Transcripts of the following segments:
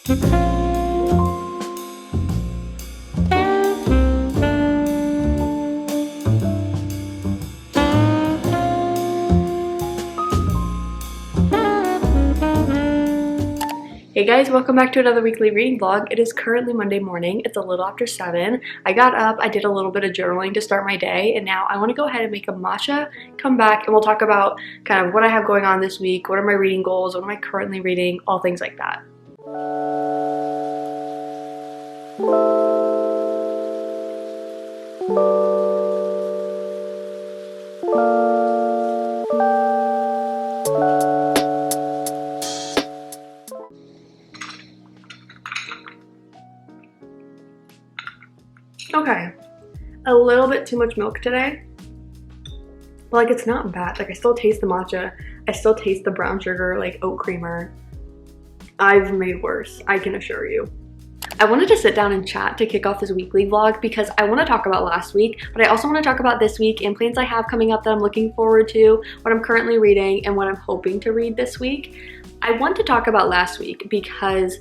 Hey guys, welcome back to another weekly reading vlog. It is currently Monday morning. It's a little after 7. I got up, I did a little bit of journaling to start my day, and now I want to go ahead and make a matcha, come back, and we'll talk about kind of what I have going on this week, what are my reading goals, what am I currently reading, all things like that. Okay, a little bit too much milk today, but like it's not bad. Like I still taste the matcha, I still taste the brown sugar, like oat creamer. I've made worse, I can assure you. I wanted to sit down and chat to kick off this weekly vlog because I want to talk about last week, but I also want to talk about this week and plans I have coming up that I'm looking forward to, what I'm currently reading, and what I'm hoping to read this week. I want to talk about last week because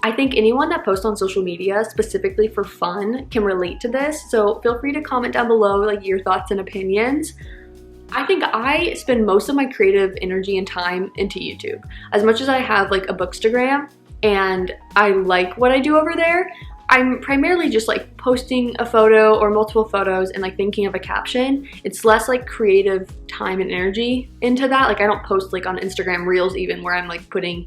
I think anyone that posts on social media specifically for fun can relate to this, so feel free to comment down below like your thoughts and opinions. I think I spend most of my creative energy and time into YouTube. As much as I have like a bookstagram and I like what I do over there, I'm primarily just like posting a photo or multiple photos and like thinking of a caption. It's less like creative time and energy into that. Like I don't post like on Instagram Reels even where I'm like putting,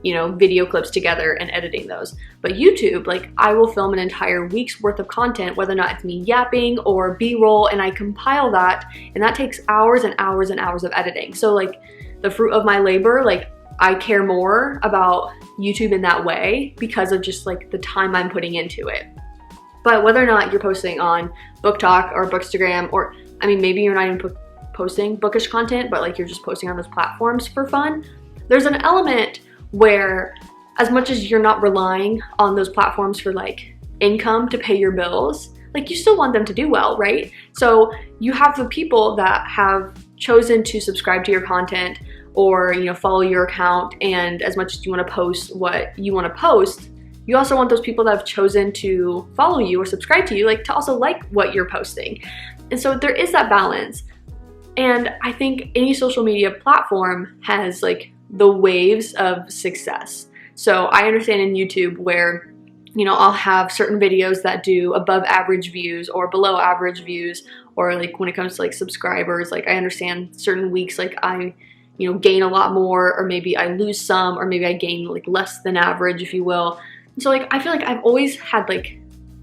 you know, video clips together and editing those. But YouTube, like I will film an entire week's worth of content, whether or not it's me yapping or B-roll, and I compile that, and that takes hours and hours and hours of editing. So like the fruit of my labor, like I care more about YouTube in that way because of just like the time I'm putting into it. But whether or not you're posting on Book Talk or Bookstagram, or I mean maybe you're not even posting bookish content, but like you're just posting on those platforms for fun, there's an element where as much as you're not relying on those platforms for like income to pay your bills, like you still want them to do well, right? So you have the people that have chosen to subscribe to your content or, you know, follow your account, and as much as you want to post what you want to post, you also want those people that have chosen to follow you or subscribe to you, like to also like what you're posting. And so there is that balance. And I think any social media platform has like the waves of success. So I understand in YouTube where, you know, I'll have certain videos that do above average views or below average views, or like when it comes to like subscribers, like I understand certain weeks like I, you know, gain a lot more, or maybe I lose some, or maybe I gain like less than average, if you will. And so like I feel like I've always had like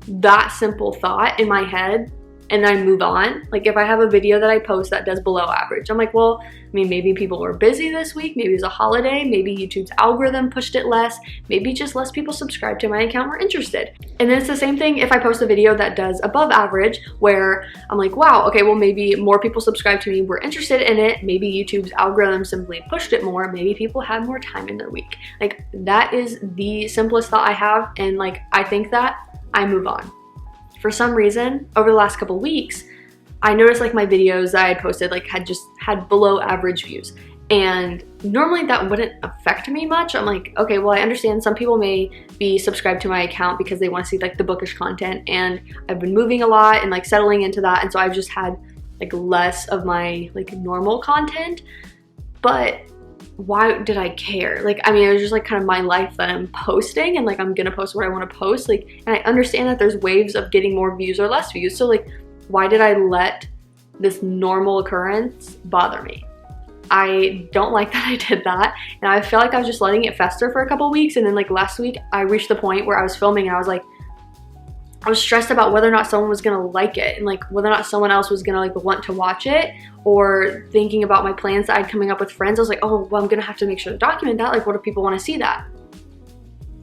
that simple thought in my head, and then I move on. Like if I have a video that I post that does below average, I'm like, well, I mean, maybe people were busy this week, maybe it's a holiday, maybe YouTube's algorithm pushed it less, maybe just less people subscribed to my account were interested. And then it's the same thing if I post a video that does above average, where I'm like, wow, okay, well maybe more people subscribed to me, were interested in it, maybe YouTube's algorithm simply pushed it more, maybe people had more time in their week. Like that is the simplest thought I have, and like I think that, I move on. For some reason, over the last couple weeks, I noticed like my videos that I had posted like had below average views. And normally that wouldn't affect me much. I'm like, okay, well I understand some people may be subscribed to my account because they want to see like the bookish content, and I've been moving a lot and like settling into that, and so I've just had like less of my like normal content. But why did I care? Like, I mean, it was just like kind of my life that I'm posting, and like I'm gonna post what I want to post. Like, and I understand that there's waves of getting more views or less views. So like, why did I let this normal occurrence bother me? I don't like that I did that, and I felt like I was just letting it fester for a couple weeks. And then like last week I reached the point where I was filming and I was like, I was stressed about whether or not someone was gonna like it, and like whether or not someone else was gonna like want to watch it, or thinking about my plans that I had coming up with friends. I was like, oh, well, I'm gonna have to make sure to document that. Like, what if people wanna see that?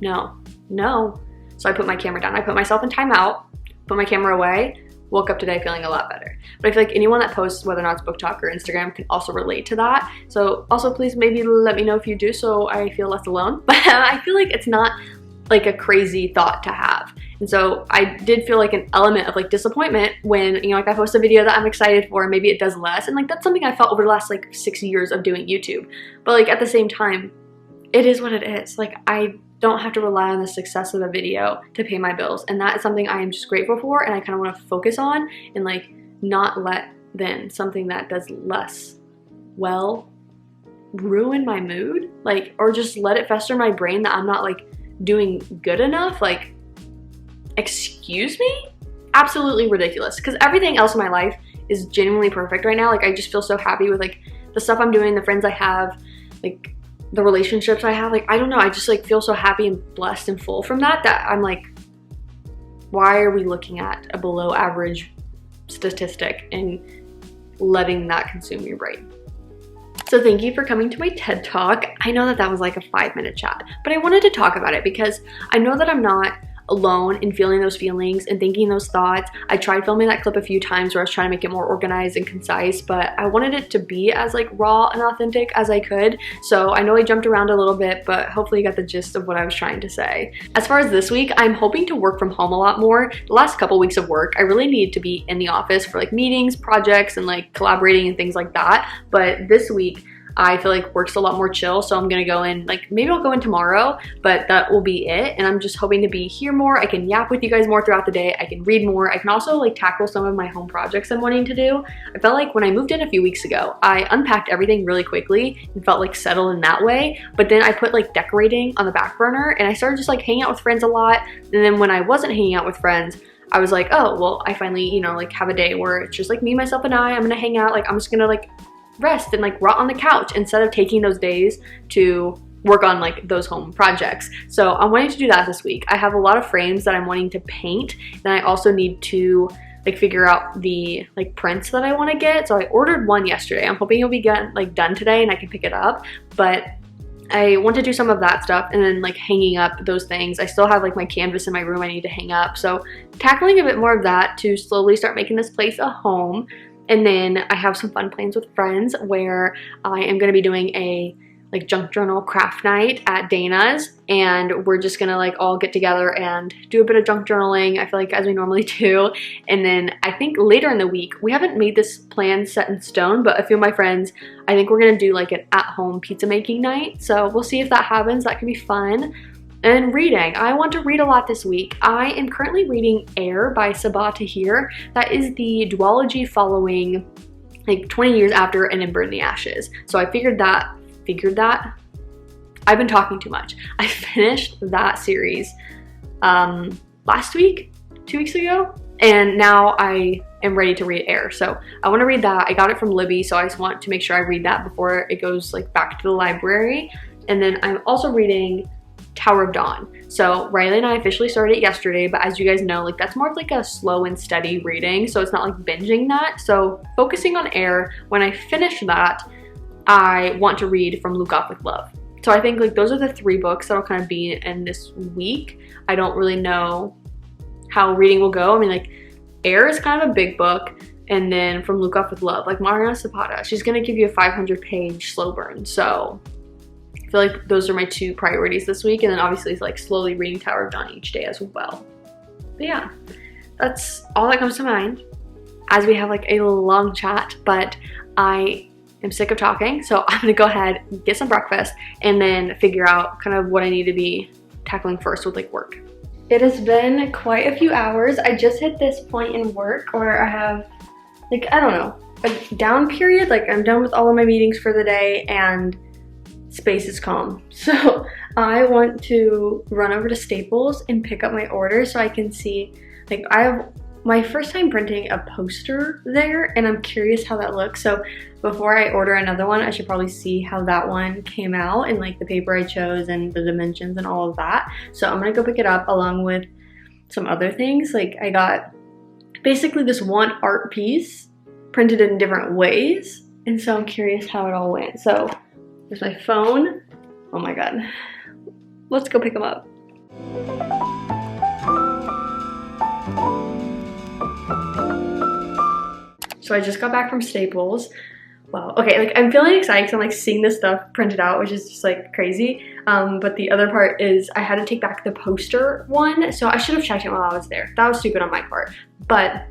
No. So I put my camera down. I put myself in timeout, put my camera away, woke up today feeling a lot better. But I feel like anyone that posts, whether or not it's Book Talk or Instagram, can also relate to that. So also please maybe let me know if you do, so I feel less alone. But I feel like it's not like a crazy thought to have. And so I did feel like an element of like disappointment when, you know, like I post a video that I'm excited for and maybe it does less. And like that's something I felt over the last like 6 years of doing YouTube. But like at the same time, it is what it is. Like I don't have to rely on the success of a video to pay my bills. And that is something I am just grateful for, and I kind of want to focus on and like not let then something that does less well ruin my mood, like, or just let it fester in my brain that I'm not like doing good enough. Like, excuse me? Absolutely ridiculous, because everything else in my life is genuinely perfect right now. Like, I just feel so happy with like the stuff I'm doing, the friends I have, like the relationships I have. Like, I don't know, I just like feel so happy and blessed and full from that I'm like, why are we looking at a below average statistic and letting that consume your brain? So thank you for coming to my TED Talk. I know that was like a 5-minute chat, but I wanted to talk about it because I know that I'm not alone in feeling those feelings and thinking those thoughts. I tried filming that clip a few times where I was trying to make it more organized and concise, but I wanted it to be as like raw and authentic as I could. So I know I jumped around a little bit, but hopefully you got the gist of what I was trying to say. As far as this week, I'm hoping to work from home a lot more. The last couple weeks of work, I really needed to be in the office for like meetings, projects, and like collaborating and things like that. But this week, I feel like work's a lot more chill, so I'm gonna go in, like maybe I'll go in tomorrow, but that will be it. And I'm just hoping to be here more. I can yap with you guys more throughout the day. I can read more. I can also like tackle some of my home projects I'm wanting to do. I felt like when I moved in a few weeks ago, I unpacked everything really quickly and felt like settled in that way. But then I put like decorating on the back burner, and I started just like hanging out with friends a lot. And then when I wasn't hanging out with friends, I was like, oh, well, I finally, you know, like have a day where it's just like me, myself, and I'm gonna hang out. Like, I'm just gonna like rest and like rot on the couch instead of taking those days to work on like those home projects. So I'm wanting to do that this week. I have a lot of frames that I'm wanting to paint, and I also need to like figure out the like prints that I want to get. So I ordered one yesterday. I'm hoping it'll be done today and I can pick it up, but I want to do some of that stuff and then like hanging up those things. I still have like my canvas in my room I need to hang up. So tackling a bit more of that to slowly start making this place a home. And then I have some fun plans with friends where I am going to be doing a like junk journal craft night at Dana's, and we're just gonna like all get together and do a bit of junk journaling, I feel like, as we normally do. And then I think later in the week, we haven't made this plan set in stone, but a few of my friends, I think we're gonna do like an at-home pizza making night. So we'll see if that happens. That can be fun. And reading. I want to read a lot this week. I am currently reading Air by Sabaa Tahir. That is the duology following like 20 years after An Ember in the Ashes. So I figured that. I've been talking too much. I finished that series last week, 2 weeks ago, and now I am ready to read Air. So I want to read that. I got it from Libby, so I just want to make sure I read that before it goes like back to the library. And then I'm also reading Tower of Dawn. So Riley and I officially started it yesterday, but as you guys know, like that's more of like a slow and steady reading, so it's not like binging that. So focusing on Air, when I finish that, I want to read From Luke Off with Love. So I think like those are the 3 books that'll kind of be in this week. I don't really know how reading will go. I mean, like Air is kind of a big book, and then From Luke Off with Love, like Mariana Zapata, she's gonna give you a 500-page slow burn. So I feel like those are my 2 priorities this week, and then obviously it's like slowly reading Tower of Dawn each day as well. But yeah, that's all that comes to mind as we have like a long chat, but I'm sick of talking, so I'm gonna go ahead, get some breakfast, and then figure out kind of what I need to be tackling first with like work. It has been quite a few hours. I just hit this point in work where I have like, I don't know, a down period. Like I'm done with all of my meetings for the day and space is calm. So I want to run over to Staples and pick up my order so I can see, like I have my first time printing a poster there, and I'm curious how that looks. So before I order another one, I should probably see how that one came out and like the paper I chose and the dimensions and all of that. So I'm gonna go pick it up along with some other things. Like I got basically this one art piece printed in different ways, and so I'm curious how it all went. So there's my phone. Oh my god. Let's go pick them up. So I just got back from Staples. Wow, okay, like I'm feeling excited because I'm like seeing this stuff printed out, which is just like crazy. But the other part is I had to take back the poster one, so I should have checked it while I was there. That was stupid on my part. But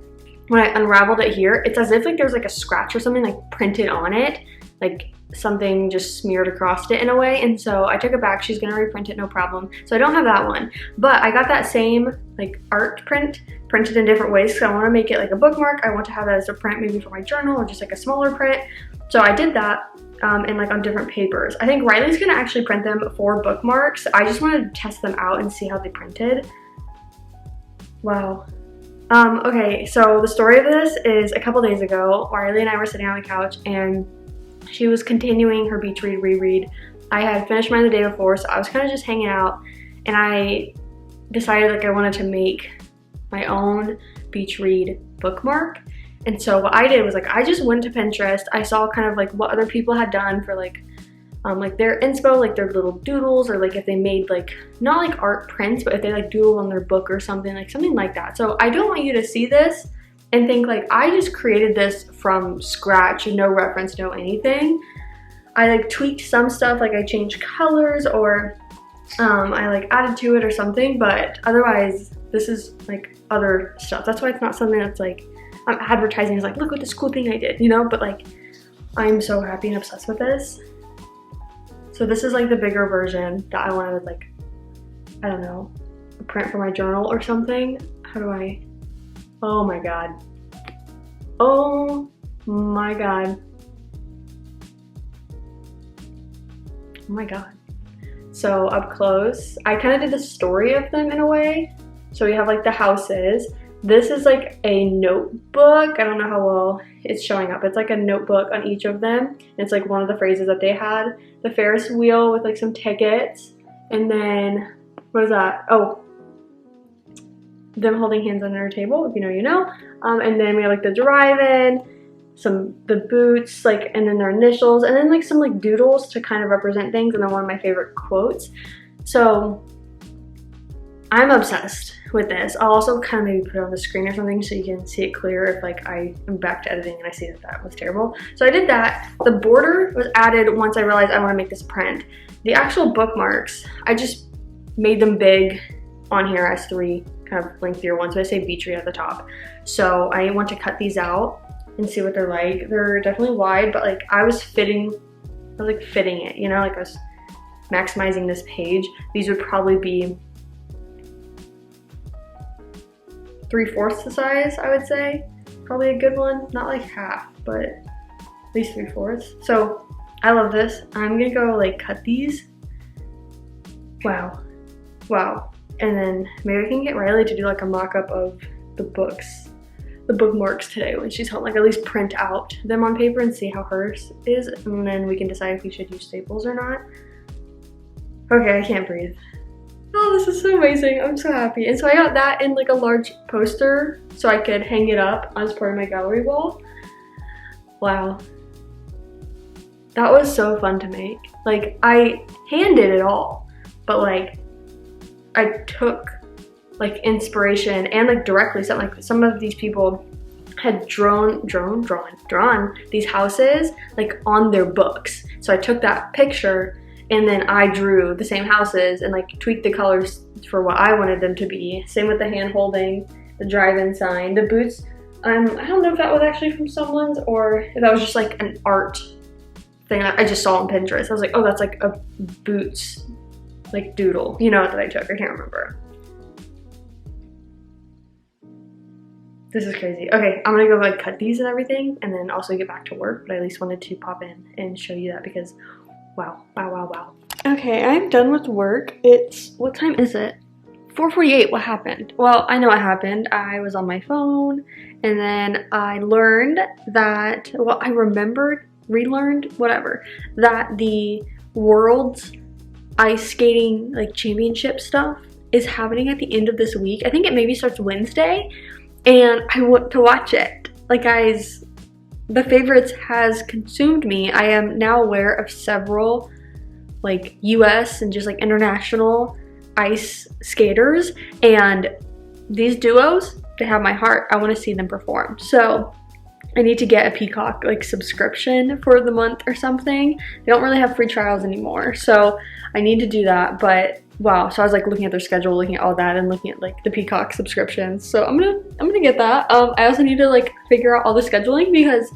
when I unraveled it here, it's as if like there's like a scratch or something like printed on it, like something just smeared across it in a way, and so I took it back. She's gonna reprint it, no problem. So I don't have that one, but I got that same like art print printed in different ways because I want to make it like a bookmark. I want to have that as a print maybe for my journal or just like a smaller print. So I did that and like on different papers. I think Riley's gonna actually print them for bookmarks. I just wanted to test them out and see how they printed. Wow. Okay, so the story of this is a couple days ago, Riley and I were sitting on the couch and she was continuing her beach read reread. I had finished mine the day before, so I was kind of just hanging out, and I decided like I wanted to make my own beach read bookmark. And so what I did was like I just went to Pinterest. I saw kind of like what other people had done for like their inspo, like their little doodles, or like if they made like not like art prints, but if they like doodle on their book or something like that. So I don't want you to see this and think like I just created this from scratch, no reference, no anything. I like tweaked some stuff, like I changed colors or I like added to it or something, but otherwise this is like other stuff. That's why it's not something that's like I'm advertising as like, look what this cool thing I did, you know, but like I'm so happy and obsessed with this. So this is like the bigger version that I wanted, like, I don't know, a print for my journal or something. How do I, oh my God. Oh my God. Oh my God. So up close, I kind of did the story of them in a way. So we have like the houses. This is like a notebook. I don't know how well it's showing up. It's like a notebook on each of them. It's like one of the phrases that they had. The Ferris wheel with like some tickets. And then, what is that? Oh, them holding hands under a table, if you know, you know. And then we have like the drive-in, the boots, like, and then their initials, and then like some like doodles to kind of represent things, and then one of my favorite quotes. So I'm obsessed with this. I'll also kind of maybe put it on the screen or something so you can see it clear if like I am back to editing and I see that that was terrible. So I did that. The border was added once I realized I want to make this print. The actual bookmarks, I just made them big on here as 3 kind of lengthier ones, but I say beach read at the top. So I want to cut these out and see what they're like. They're definitely wide, but like I was fitting it, you know, like I was maximizing this page. These would probably be 3/4 the size, I would say. Probably a good one, not like half, but at least 3/4. So I love this. I'm gonna go like cut these. Wow. And then maybe I can get Riley to do like a mock-up of the books, the bookmarks today when she's home, like at least print out them on paper and see how hers is, and then we can decide if we should use staples or not. Okay, I can't breathe. Oh, this is so amazing. I'm so happy. And so I got that in like a large poster so I could hang it up as part of my gallery wall. Wow. That was so fun to make. Like I hand did it all, but like I took like inspiration and like directly something like some of these people had drawn these houses like on their books. So I took that picture and then I drew the same houses and like tweaked the colors for what I wanted them to be. Same with the hand holding, the drive-in sign, the boots. I don't know if that was actually from someone's or if that was just like an art thing I just saw on Pinterest. I was like, oh, that's like a boots like doodle, you know, that I took. I can't remember. This is crazy. Okay, I'm gonna go like cut these and everything and then also get back to work, but I at least wanted to pop in and show you that because wow. Okay, I'm done with work. What time is it? 4:48. What happened? Well, I know what happened. I was on my phone and then I learned that, well, I relearned, whatever, that the world's ice skating like championship stuff is happening at the end of this week. I think it maybe starts Wednesday and I want to watch it. Like guys, the favorites has consumed me. I am now aware of several like US and just like international ice skaters, and these duos, they have my heart. I want to see them perform. So I need to get a Peacock like subscription for the month or something. They don't really have free trials anymore, so I need to do that. But wow, so I was like looking at their schedule, looking at all that, and looking at like the Peacock subscriptions. So I'm gonna get that. I also need to like figure out all the scheduling because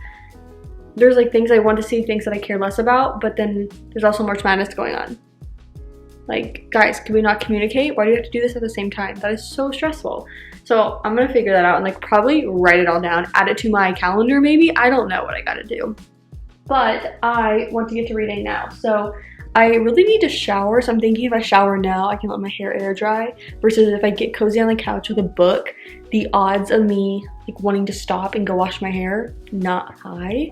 there's like things I want to see, things that I care less about, but then there's also March Madness going on. Like, guys, can we not communicate? Why do you have to do this at the same time? That is so stressful. So I'm gonna figure that out and like probably write it all down, add it to my calendar maybe. I don't know what I gotta do. But I want to get to reading now. So I really need to shower. So I'm thinking if I shower now, I can let my hair air dry. Versus if I get cozy on the couch with a book, the odds of me like wanting to stop and go wash my hair, not high.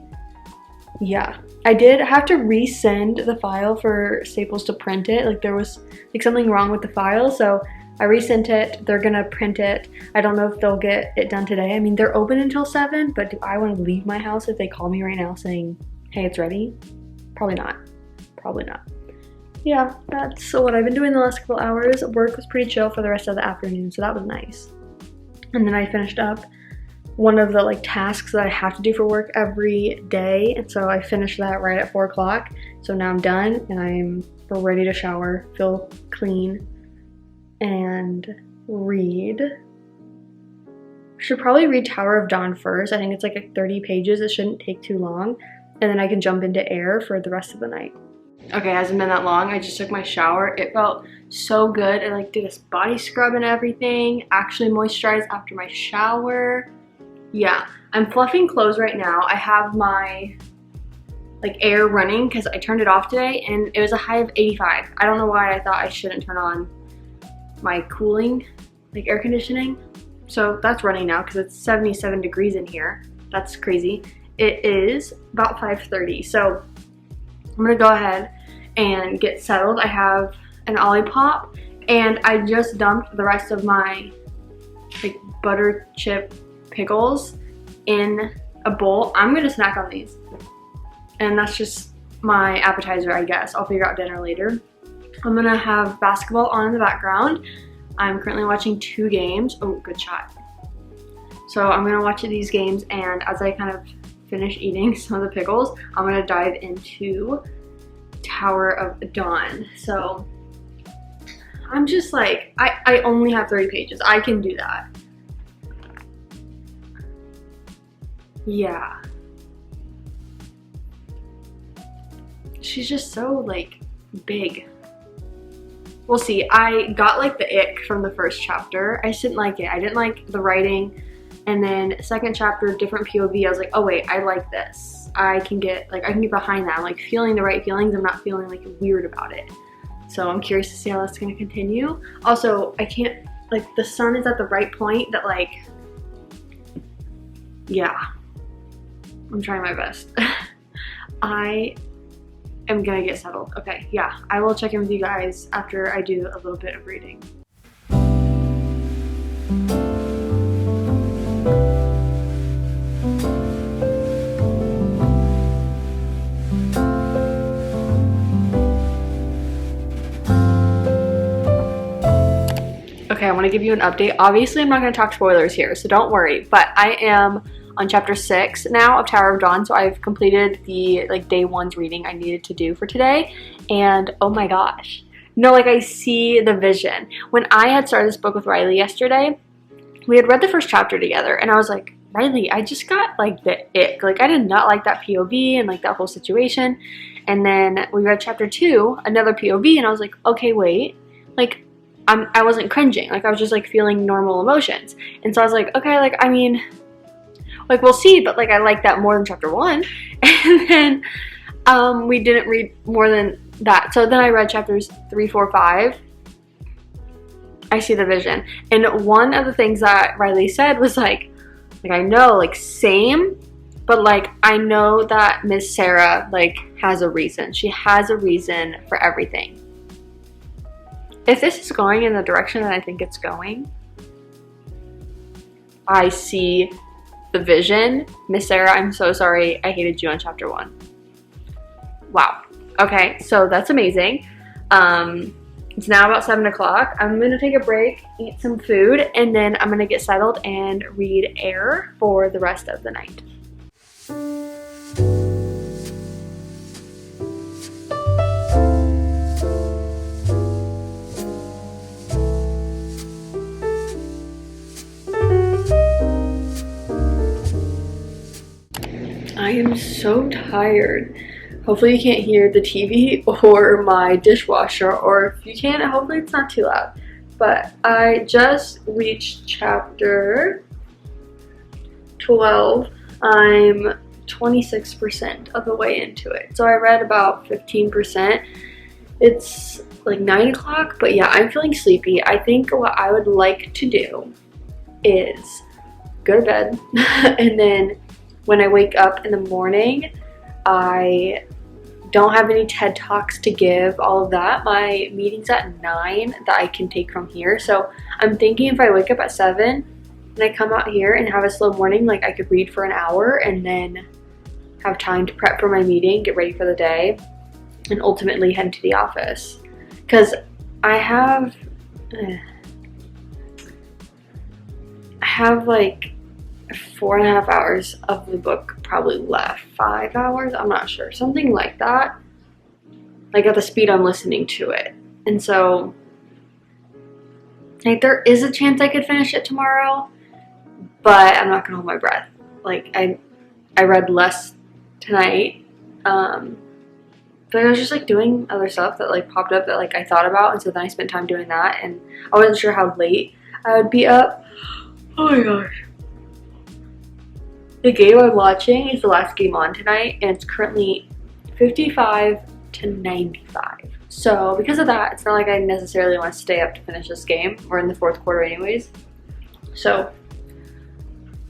Yeah, I did have to resend the file for Staples to print it. Like there was like something wrong with the file, so I resent it. They're gonna print it. I don't know if they'll get it done today. I mean, they're open until 7, but do I want to leave my house if they call me right now saying, hey, it's ready? Probably not. Probably not. Yeah, that's what I've been doing the last couple hours. Work was pretty chill for the rest of the afternoon, so that was nice. And then I finished up one of the like tasks that I have to do for work every day, and so I finished that right at 4 o'clock. So now I'm done and I'm ready to shower, feel clean, and read. Should probably read Tower of Dawn first. I think it's like 30 pages. It shouldn't take too long, and then I can jump into Air for the rest of the night. Okay, it hasn't been that long. I just took my shower. It felt so good. I like did this body scrub and everything. Actually moisturized after my shower. Yeah, I'm fluffing clothes right now. I have my like air running because I turned it off today and it was a high of 85. I don't know why I thought I shouldn't turn on my cooling, like air conditioning. So that's running now because it's 77 degrees in here. That's crazy. It is about 5:30. So I'm gonna go ahead and get settled. I have an Olipop and I just dumped the rest of my like butter chip pickles in a bowl. I'm gonna snack on these. And that's just my appetizer, I guess. I'll figure out dinner later. I'm gonna have basketball on in the background. I'm currently watching 2 games. Oh, good shot. So I'm gonna watch these games, and as I kind of finish eating some of the pickles, I'm gonna dive into Tower of Dawn. So I'm just like, I only have 30 pages. I can do that. Yeah. She's just so like big. We'll see. I got like the ick from the first chapter. I just didn't like it. I didn't like the writing. And then second chapter, different POV, I was like, oh wait, I like this. I can get behind that. I'm like feeling the right feelings. I'm not feeling like weird about it. So I'm curious to see how that's gonna continue. Also, I can't, like the sun is at the right point that like, yeah, I'm trying my best. I am gonna get settled. Okay, yeah, I will check in with you guys after I do a little bit of reading. Okay, I want to give you an update. Obviously, I'm not going to talk spoilers here, so don't worry. But I am on chapter 6 now of Tower of Dawn, so I've completed the like day 1's reading I needed to do for today. And oh my gosh, no, like I see the vision. When I had started this book with Riley yesterday, we had read the first chapter together, and I was like, Riley, I just got like the ick. Like I did not like that POV and like that whole situation. And then we read chapter 2, another POV, and I was like, okay, wait, like I wasn't cringing. Like I was just like feeling normal emotions. And so I was like, okay, like I mean, like we'll see, but like I like that more than chapter 1. And then we didn't read more than that. So then I read chapters 3, 4, 5. I see the vision. And one of the things that Riley said was like I know, like same, but like I know that Miss Sarah like has a reason. She has a reason for everything. If this is going in the direction that I think it's going, I see the vision. Miss Sarah, I'm so sorry I hated you on chapter 1. Wow. Okay, so that's amazing. It's now about 7 o'clock. I'm gonna take a break, eat some food, and then I'm gonna get settled and read Air for the rest of the night. I am so tired. Hopefully you can't hear the TV or my dishwasher, or if you can, hopefully it's not too loud. But I just reached chapter 12. I'm 26% of the way into it. So I read about 15%. It's like 9 o'clock, but yeah, I'm feeling sleepy. I think what I would like to do is go to bed and then when I wake up in the morning, I don't have any TED Talks to give, all of that. My meeting's at 9 that I can take from here. So I'm thinking if I wake up at 7 and I come out here and have a slow morning, like I could read for an hour and then have time to prep for my meeting, get ready for the day, and ultimately head to the office. Because I have like 4.5 hours of the book probably left. 5 hours? I'm not sure. Something like that. Like at the speed I'm listening to it. And so, like, there is a chance I could finish it tomorrow, but I'm not gonna hold my breath. Like, I read less tonight. But I was just like doing other stuff that like popped up that like I thought about, and so then I spent time doing that, and I wasn't sure how late I would be up. Oh my gosh. The game I'm watching is the last game on tonight, and it's currently 55 to 95. So because of that, it's not like I necessarily want to stay up to finish this game. We're in the 4th quarter anyways. So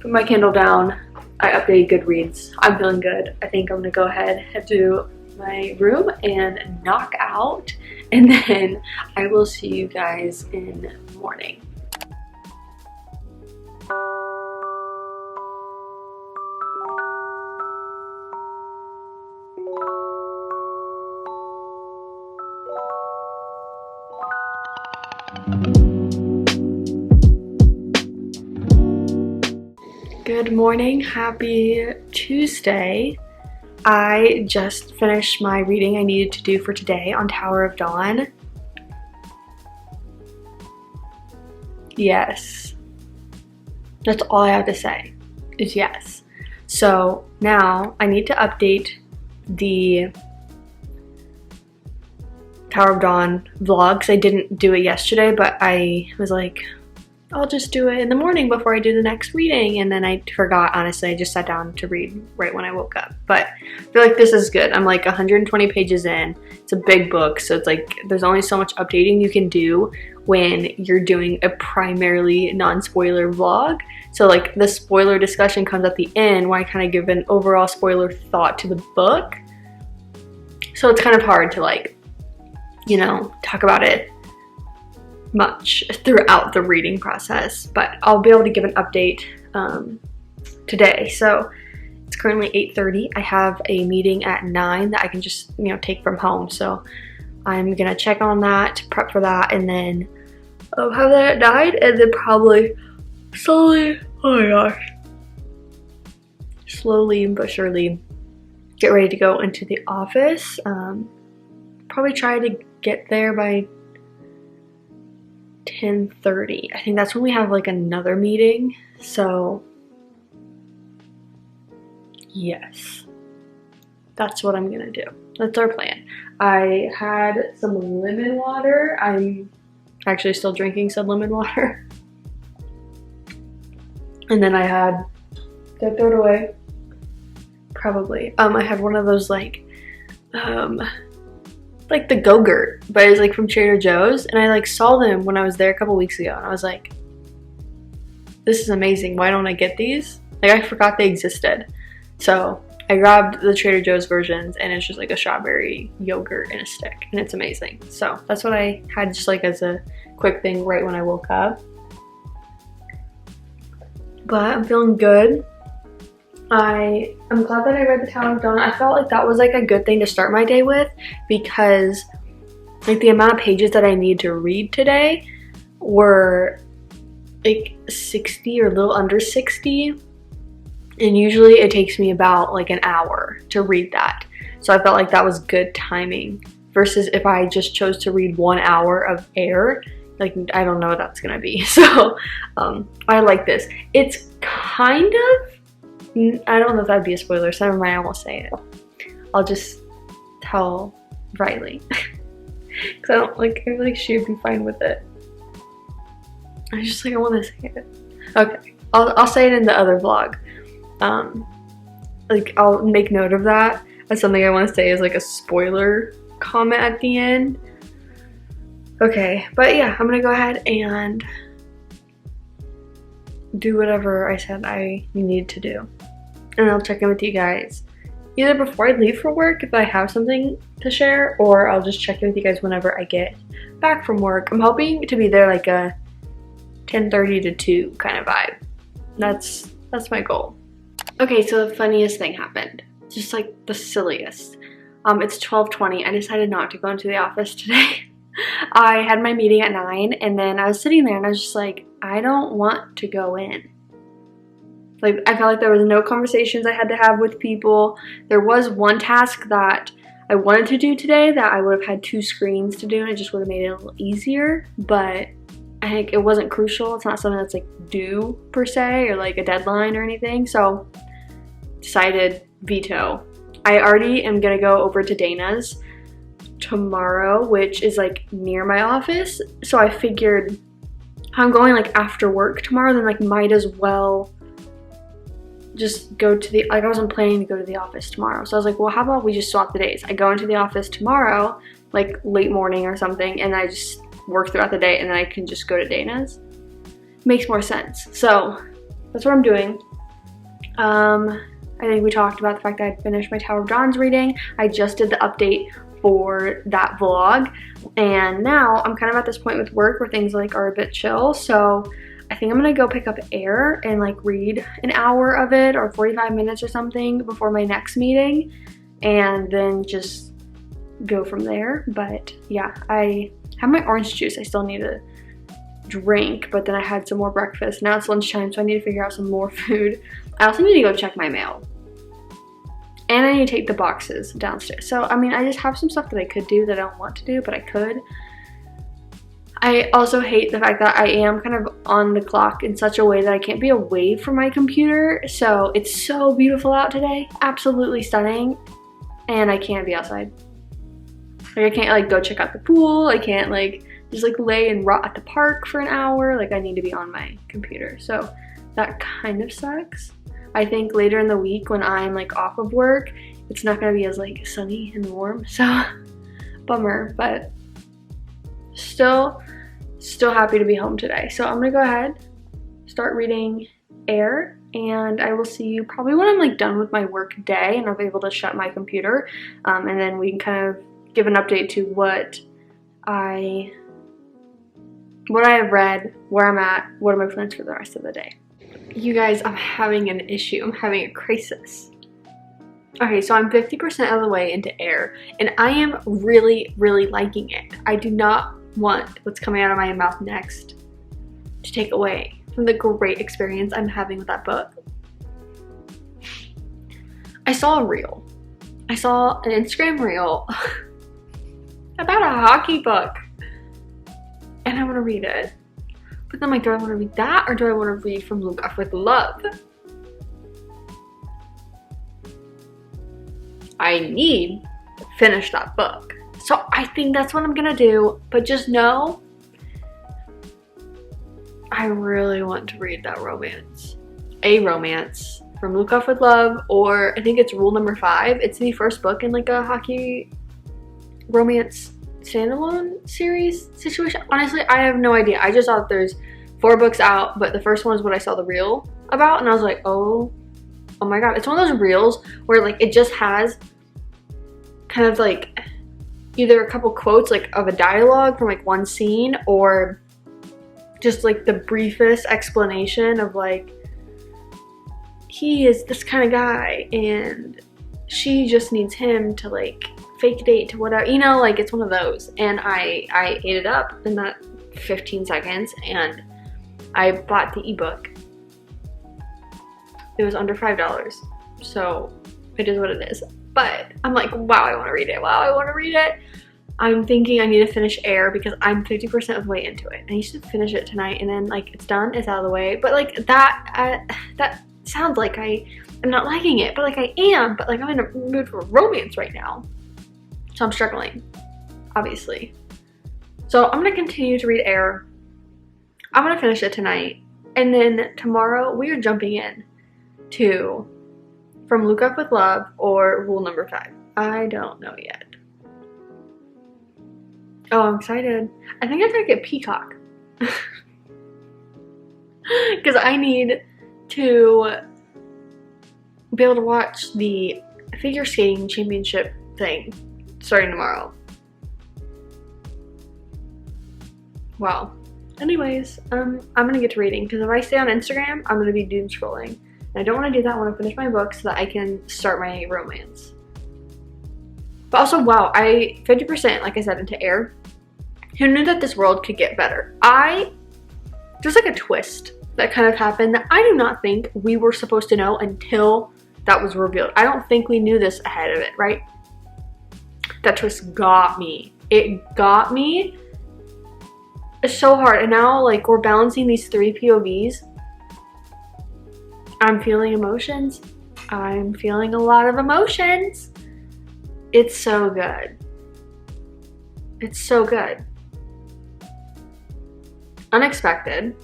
put my Kindle down. I updated Goodreads. I'm feeling good. I think I'm gonna go ahead, head to my room and knock out, and then I will see you guys in the morning. Good morning, happy Tuesday. I just finished my reading I needed to do for today on Tower of Dawn. Yes. That's all I have to say, is yes. So now I need to update the Tower of Dawn vlogs. I didn't do it yesterday, but I was like, I'll just do it in the morning before I do the next reading, and then I forgot. Honestly, I just sat down to read right when I woke up. But I feel like this is good. I'm like 120 pages in. It's a big book, so it's like there's only so much updating you can do when you're doing a primarily non-spoiler vlog. So like the spoiler discussion comes at the end where I kind of give an overall spoiler thought to the book. So it's kind of hard to like, you know, talk about it much throughout the reading process, but I'll be able to give an update today. So it's currently 8:30. I have a meeting at 9 that I can just, you know, take from home. So I'm gonna check on that, prep for that, and then have that at 9, and then probably slowly, oh my gosh, slowly but surely get ready to go into the office. Probably try to get there by 10:30. I think that's when we have like another meeting. So yes, that's what I'm gonna do. That's our plan. I had some lemon water. I'm actually still drinking some lemon water. And then I had, did I throw it away? Probably. I had one of those like the Go-Gurt, but it's like from Trader Joe's, and I like saw them when I was there a couple weeks ago, and I was like, this is amazing, why don't I get these? Like, I forgot they existed. So I grabbed the Trader Joe's versions, and it's just like a strawberry yogurt in a stick, and it's amazing. So that's what I had just like as a quick thing right when I woke up. But I'm feeling good. I'm glad that I read the Tower of Dawn. I felt like that was like a good thing to start my day with, because like the amount of pages that I need to read today were like 60 or a little under 60, and usually it takes me about like an hour to read that. So I felt like that was good timing, versus if I just chose to read 1 hour of air, like I don't know what that's gonna be. So I like this. It's kind of I don't know if that'd be a spoiler, so never mind, I won't say it. I'll just tell Riley. Because I don't like, I feel like she would be fine with it. I just like, I want to say it. Okay, I'll say it in the other vlog. Like, I'll make note of that as something I want to say is like a spoiler comment at the end. Okay, but yeah, I'm gonna go ahead and do whatever I said I need to do. And I'll check in with you guys either before I leave for work if I have something to share, or I'll just check in with you guys whenever I get back from work. I'm hoping to be there like a 10:30 to 2 kind of vibe. That's my goal. Okay, so the funniest thing happened. Just like the silliest. It's 12:20. I decided not to go into the office today. I had my meeting at 9, and then I was sitting there and I was just like, I don't want to go in. Like, I felt like there was no conversations I had to have with people. There was one task that I wanted to do today that I would have had 2 screens to do, and it just would have made it a little easier, but I think it wasn't crucial. It's not something that's like due per se, or like a deadline or anything, so decided veto. I already am gonna go over to Dana's tomorrow, which is like near my office, so I figured I'm going like after work tomorrow, then like might as well just go to the, like I wasn't planning to go to the office tomorrow, so I was like, well, how about we just swap the days? I go into the office tomorrow like late morning or something, and I just work throughout the day, and then I can just go to Dana's. Makes more sense. So that's what I'm doing. I think we talked about the fact that I'd finished my Tower of Dawn's reading. I just did the update for that vlog, and now I'm kind of at this point with work where things like are a bit chill, so I think I'm gonna go pick up Air and like read an hour of it or 45 minutes or something before my next meeting, and then just go from there. But yeah, I have my orange juice I still need to drink, but then I had some more breakfast. Now it's lunchtime, so I need to figure out some more food. I also need to go check my mail, and I need to take the boxes downstairs. So I mean, I just have some stuff that I could do that I don't want to do, but I could. I also hate the fact that I am kind of on the clock in such a way that I can't be away from my computer. So it's so beautiful out today, absolutely stunning, and I can't be outside. Like, I can't like go check out the pool. I can't like just like lay and rot at the park for an hour. Like, I need to be on my computer. So that kind of sucks. I think later in the week when I'm like off of work, it's not gonna be as like sunny and warm. So bummer, but still happy to be home today. So I'm gonna go ahead, start reading Air, and I will see you probably when I'm like done with my work day and I'm able to shut my computer, and then we can kind of give an update to what I have read, where I'm at, what are my plans for the rest of the day. You guys, I'm having an issue. I'm having a crisis. Okay, so I'm 50% of the way into Air, and I am really, really liking it. I do not want what's coming out of my mouth next to take away from the great experience I'm having with that book. I saw a reel. I saw an Instagram reel about a hockey book, and I want to read it. But then I'm like, do I want to read that, or do I want to read From Look Up With Love? I need to finish that book. So I think that's what I'm gonna do, but just know I really want to read that romance. A romance, From Look Up With Love, or I think it's Rule Number 5. It's the first book in like a hockey romance standalone series situation. Honestly, I have no idea. I just saw that there's 4 books out, but the first one is what I saw the reel about, and I was like, oh my god. It's one of those reels where like it just has kind of like either a couple quotes like of a dialogue from like one scene, or just like the briefest explanation of like, he is this kind of guy and she just needs him to like fake date to whatever, you know, like it's one of those. And I ate it up in that 15 seconds, and I bought the ebook. It was under $5, so it is what it is. But I'm like, wow, I want to read it. Wow, I want to read it. I'm thinking I need to finish Air because I'm 50% of the way into it. I need to finish it tonight, and then like it's done, it's out of the way. But like that sounds like I I'm not liking it, but like I am, but like I'm in a mood for romance right now. So I'm struggling, obviously. So I'm gonna continue to read Air. I'm gonna finish it tonight. And then tomorrow we are jumping in to From Look Up With Love or Rule Number 5. I don't know yet. Oh, I'm excited. I think I'm gonna get Peacock. Because I need to be able to watch the figure skating championship thing starting tomorrow. Wow. Anyways, I'm gonna get to reading because if I stay on Instagram, I'm gonna be doom scrolling. And I don't want to do that when I finish my book so that I can start my romance. But also, wow, I 50%, like I said, into Air. Who knew that this world could get better? There's like a twist that kind of happened that I do not think we were supposed to know until that was revealed. I don't think we knew this ahead of it, right? That twist got me. It got me. It's so hard. And now like we're balancing these 3 POVs. I'm feeling emotions. I'm feeling a lot of emotions. It's so good. It's so good. Unexpected.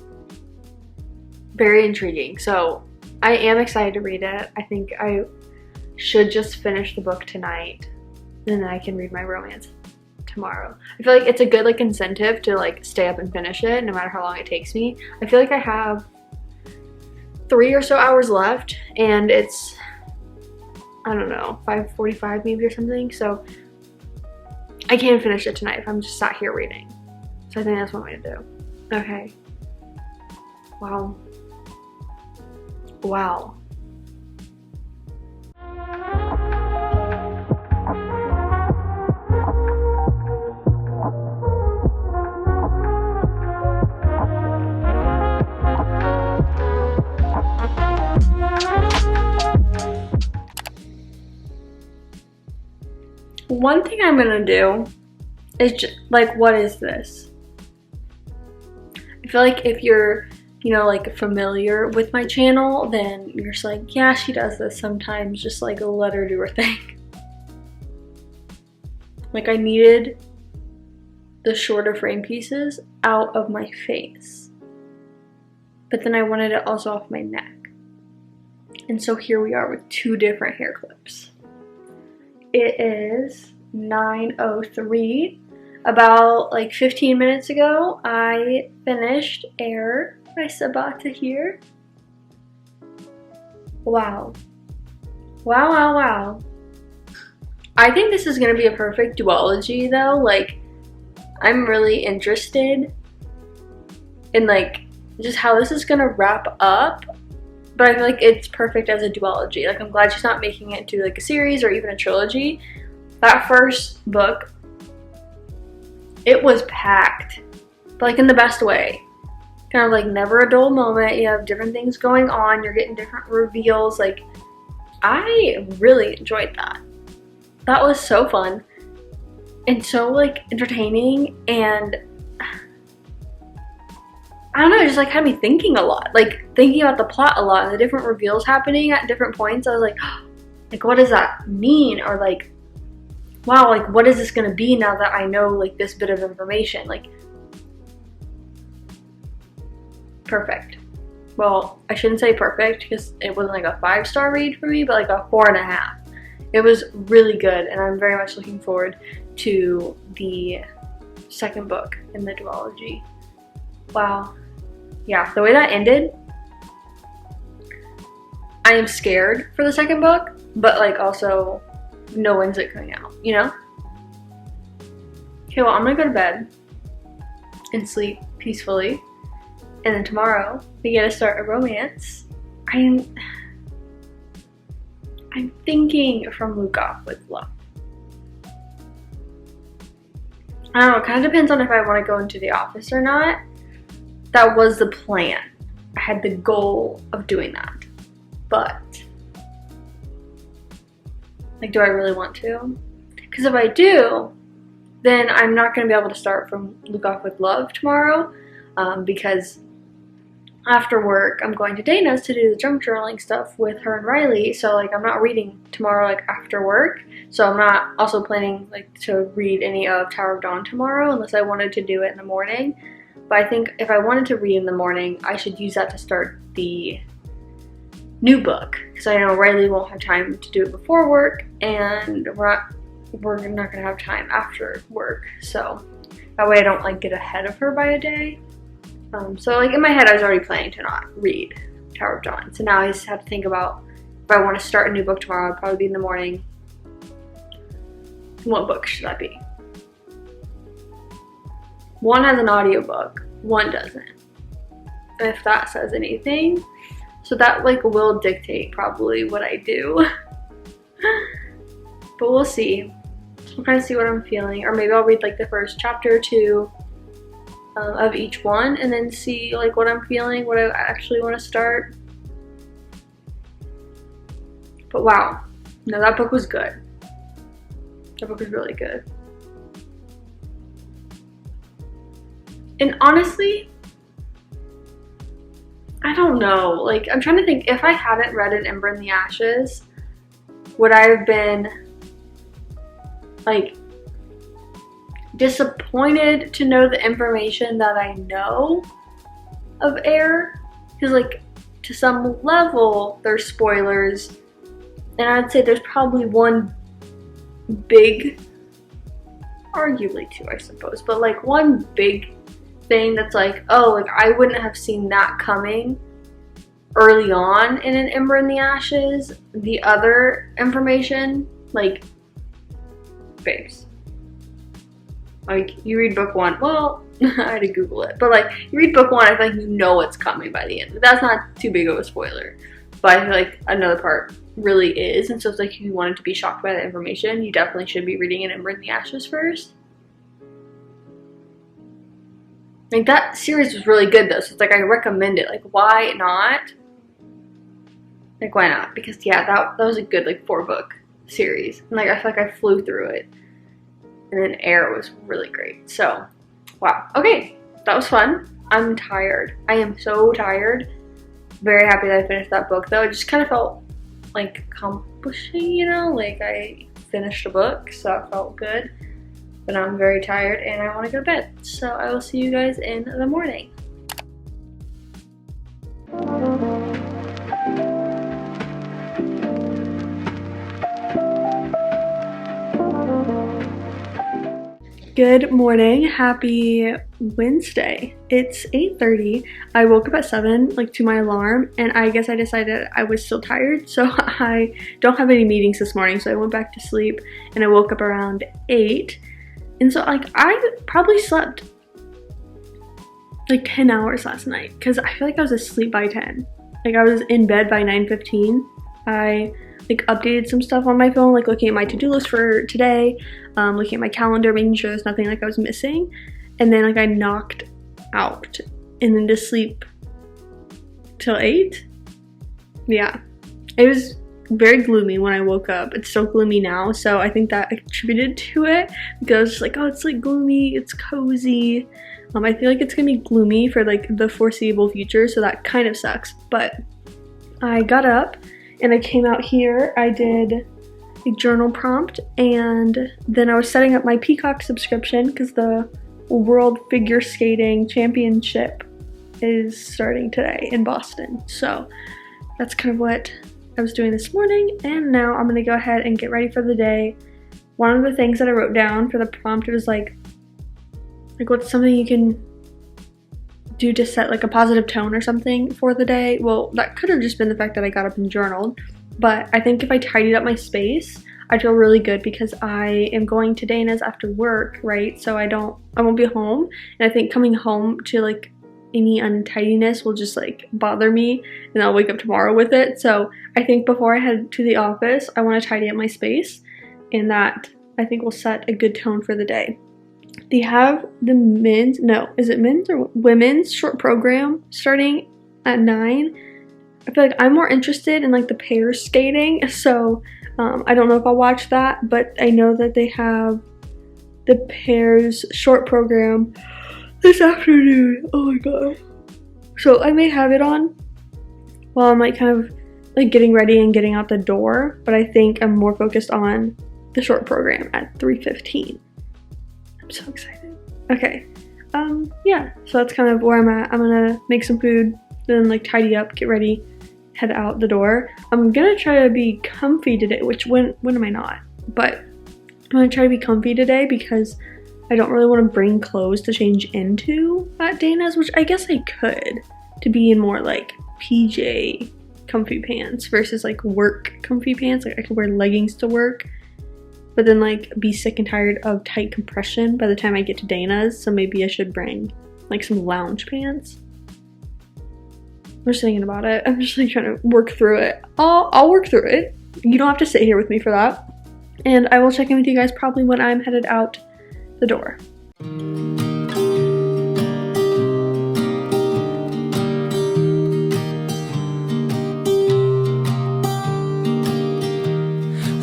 Very intriguing. So I am excited to read it. I think I should just finish the book tonight and then I can read my romance tomorrow. I feel like it's a good like incentive to like stay up and finish it no matter how long it takes me. I feel like I have 3 or so hours left and it's, I don't know, 5:45 maybe or something. So I can finish it tonight if I'm just sat here reading. So I think that's one way to do. Okay. Wow. Wow. One thing I'm gonna do is just like, what is this? I feel like if you're, you know, like familiar with my channel, then you're just like, yeah, she does this sometimes, just like let her do her thing. Like I needed the shorter frame pieces out of my face, but then I wanted it also off my neck. And so here we are with 2 different hair clips. It is 9:03. About like 15 minutes ago, I finished Air by Sabaa Tahir. Wow. Wow, wow, wow. I think this is gonna be a perfect duology though. Like, I'm really interested in like just how this is gonna wrap up. But I feel like it's perfect as a duology. Like, I'm glad she's not making it into like a series or even a trilogy. That first book, it was packed, but like in the best way. Kind of like never a dull moment. You have different things going on. You're getting different reveals. Like, I really enjoyed that. That was so fun and so like entertaining, and I don't know, it just like had me thinking a lot, like thinking about the plot a lot and the different reveals happening at different points. I was like, oh, like what does that mean? Or like, wow, like what is this gonna be now that I know like this bit of information? Like, perfect. Well, I shouldn't say perfect because it wasn't like a 5-star read for me, but like a 4.5. It was really good, and I'm very much looking forward to the second book in the duology. Wow. Yeah, the way that ended, I am scared for the second book, but like also know when's it coming out, you know? Okay, well, I'm gonna go to bed and sleep peacefully, and then tomorrow we get to start a romance. I'm thinking From Look Up With Love. I don't know, it kind of depends on if I want to go into the office or not. That was the plan. I had the goal of doing that. But, like, do I really want to? Because if I do, then I'm not going to be able to start From Look Up With Love tomorrow, because after work, I'm going to Dana's to do the junk journaling stuff with her and Riley. So like I'm not reading tomorrow like after work. So I'm not also planning like to read any of Tower of Dawn tomorrow unless I wanted to do it in the morning. But I think if I wanted to read in the morning, I should use that to start the new book, because I know Riley won't have time to do it before work, and we're not gonna have time after work. So that way I don't like get ahead of her by a day. So like in my head I was already planning to not read Tower of Dawn. So now I just have to think about if I want to start a new book tomorrow, it'd probably be in the morning. What book should that be? One has an audiobook, one doesn't. If that says anything. So that like will dictate probably what I do. But we'll see. I'll kind of see what I'm feeling. Or maybe I'll read like the first chapter or two of each one and then see like what I'm feeling, what I actually want to start. But wow, no, that book was good. That book was really good. And honestly, I don't know, like I'm trying to think, if I hadn't read An Ember in the Ashes, would I have been like disappointed to know the information that I know of Air? Because like to some level there's spoilers, and I'd say there's probably one big, arguably two I suppose, but like one big thing that's like, oh, like I wouldn't have seen that coming early on in An Ember in the Ashes. The other information, like, babes, like you read book one, well, I had to Google it, but like you read book one, I feel like you know what's coming by the end. That's not too big of a spoiler, but I feel like another part really is, and so it's like if you wanted to be shocked by that information, you definitely should be reading An Ember in the Ashes first. Like that series was really good though, so it's like I recommend it. Like why not? Like why not? Because yeah, that was a good like 4-book series. And like I feel like I flew through it. And then Air was really great. So wow. Okay, that was fun. I'm tired. I am so tired. Very happy that I finished that book though. It just kind of felt like accomplishing, you know? Like I finished a book, so it felt good. But I'm very tired and I want to go to bed. So I will see you guys in the morning. Good morning, happy Wednesday. It's 8:30. I woke up at 7, like to my alarm, and I guess I decided I was still tired, so I don't have any meetings this morning, so I went back to sleep and I woke up around 8. And so like I probably slept like 10 hours last night because I feel like I was asleep by 10. Like I was in bed by 9:15. I like updated some stuff on my phone, like looking at my to-do list for today, looking at my calendar, making sure there's nothing like I was missing. And then like I knocked out and then to sleep till 8. Yeah, it was very gloomy when I woke up. It's so gloomy now, so I think that attributed to it because I was just like, oh, it's like gloomy, it's cozy. I feel like it's gonna be gloomy for like the foreseeable future, so that kind of sucks. But I got up and I came out here. I did a journal prompt, and then I was setting up my Peacock subscription because the World Figure Skating Championship is starting today in Boston. So that's kind of what I was doing this morning, and now I'm gonna go ahead and get ready for the day. One of the things that I wrote down for the prompt was like what's something you can do to set like a positive tone or something for the day. Well, that could have just been the fact that I got up and journaled, but I think if I tidied up my space, I'd feel really good because I am going to Dana's after work, right? So I won't be home, and I think coming home to like any untidiness will just like bother me, and I'll wake up tomorrow with it. So I think before I head to the office, I want to tidy up my space, and that I think will set a good tone for the day. They have the men's or women's short program starting at 9. I feel like I'm more interested in like the pair skating, so I don't know if I'll watch that, but I know that they have the pairs short program this afternoon. Oh my god, So I may have it on while I'm like kind of like getting ready and getting out the door, but I think I'm more focused on the short program at 3:15. I'm so excited. Okay, yeah, so that's kind of where I'm at. I'm gonna make some food, then like tidy up, get ready, head out the door. I'm gonna try to be comfy today, which when am I not? But I'm gonna try to be comfy today because I don't really want to bring clothes to change into at Dana's, which I guess I could, to be in more like PJ comfy pants versus like work comfy pants. Like I could wear leggings to work, but then like be sick and tired of tight compression by the time I get to Dana's. So maybe I should bring like some lounge pants. I'm just thinking about it. I'm just like trying to work through it. I'll work through it. You don't have to sit here with me for that. And I will check in with you guys probably when I'm headed out the door.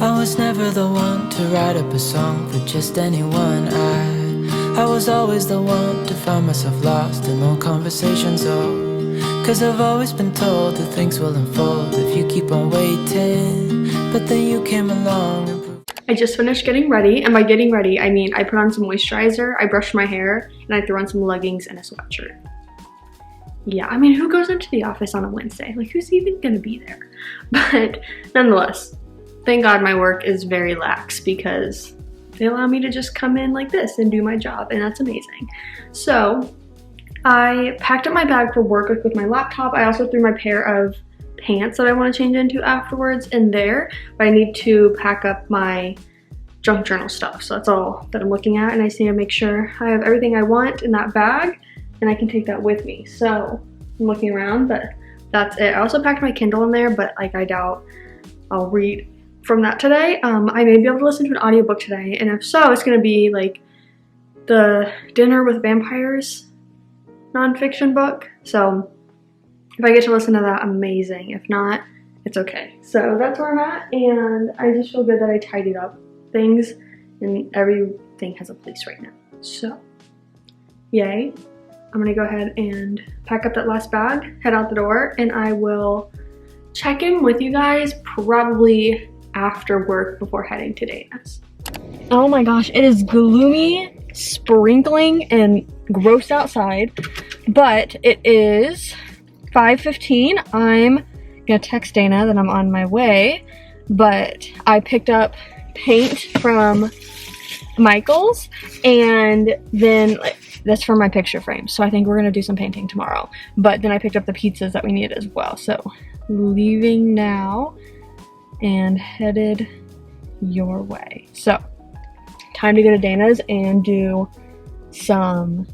I was never the one to write up a song for just anyone. I was always the one to find myself lost in long conversations. Oh, 'cause I've always been told that things will unfold if you keep on waiting. But then you came along and I just finished getting ready, and by getting ready, I mean I put on some moisturizer, I brushed my hair, and I threw on some leggings and a sweatshirt. Yeah, I mean, who goes into the office on a Wednesday? Like, who's even gonna be there? But nonetheless, thank God my work is very lax because they allow me to just come in like this and do my job, and that's amazing. So I packed up my bag for work with my laptop. I also threw my pair of pants that I want to change into afterwards in there, but I need to pack up my junk journal stuff. So that's all that I'm looking at, and I just need to make sure I have everything I want in that bag and I can take that with me. So I'm looking around, but that's it. I also packed my Kindle in there, but like I doubt I'll read from that today. I may be able to listen to an audiobook today, and if so, it's gonna be like the Dinner with Vampires nonfiction book. So if I get to listen to that, amazing. If not, it's okay. So that's where I'm at, and I just feel good that I tidied up things, and everything has a place right now. So, yay. I'm gonna go ahead and pack up that last bag, head out the door, and I will check in with you guys probably after work before heading to Dana's. Oh my gosh, it is gloomy, sprinkling, and gross outside, but it is 5:15. I'm gonna text Dana that I'm on my way, but I picked up paint from Michael's, and then that's for my picture frame. So I think we're gonna do some painting tomorrow. But then I picked up the pizzas that we needed as well. So leaving now and headed your way. So time to go to Dana's and do some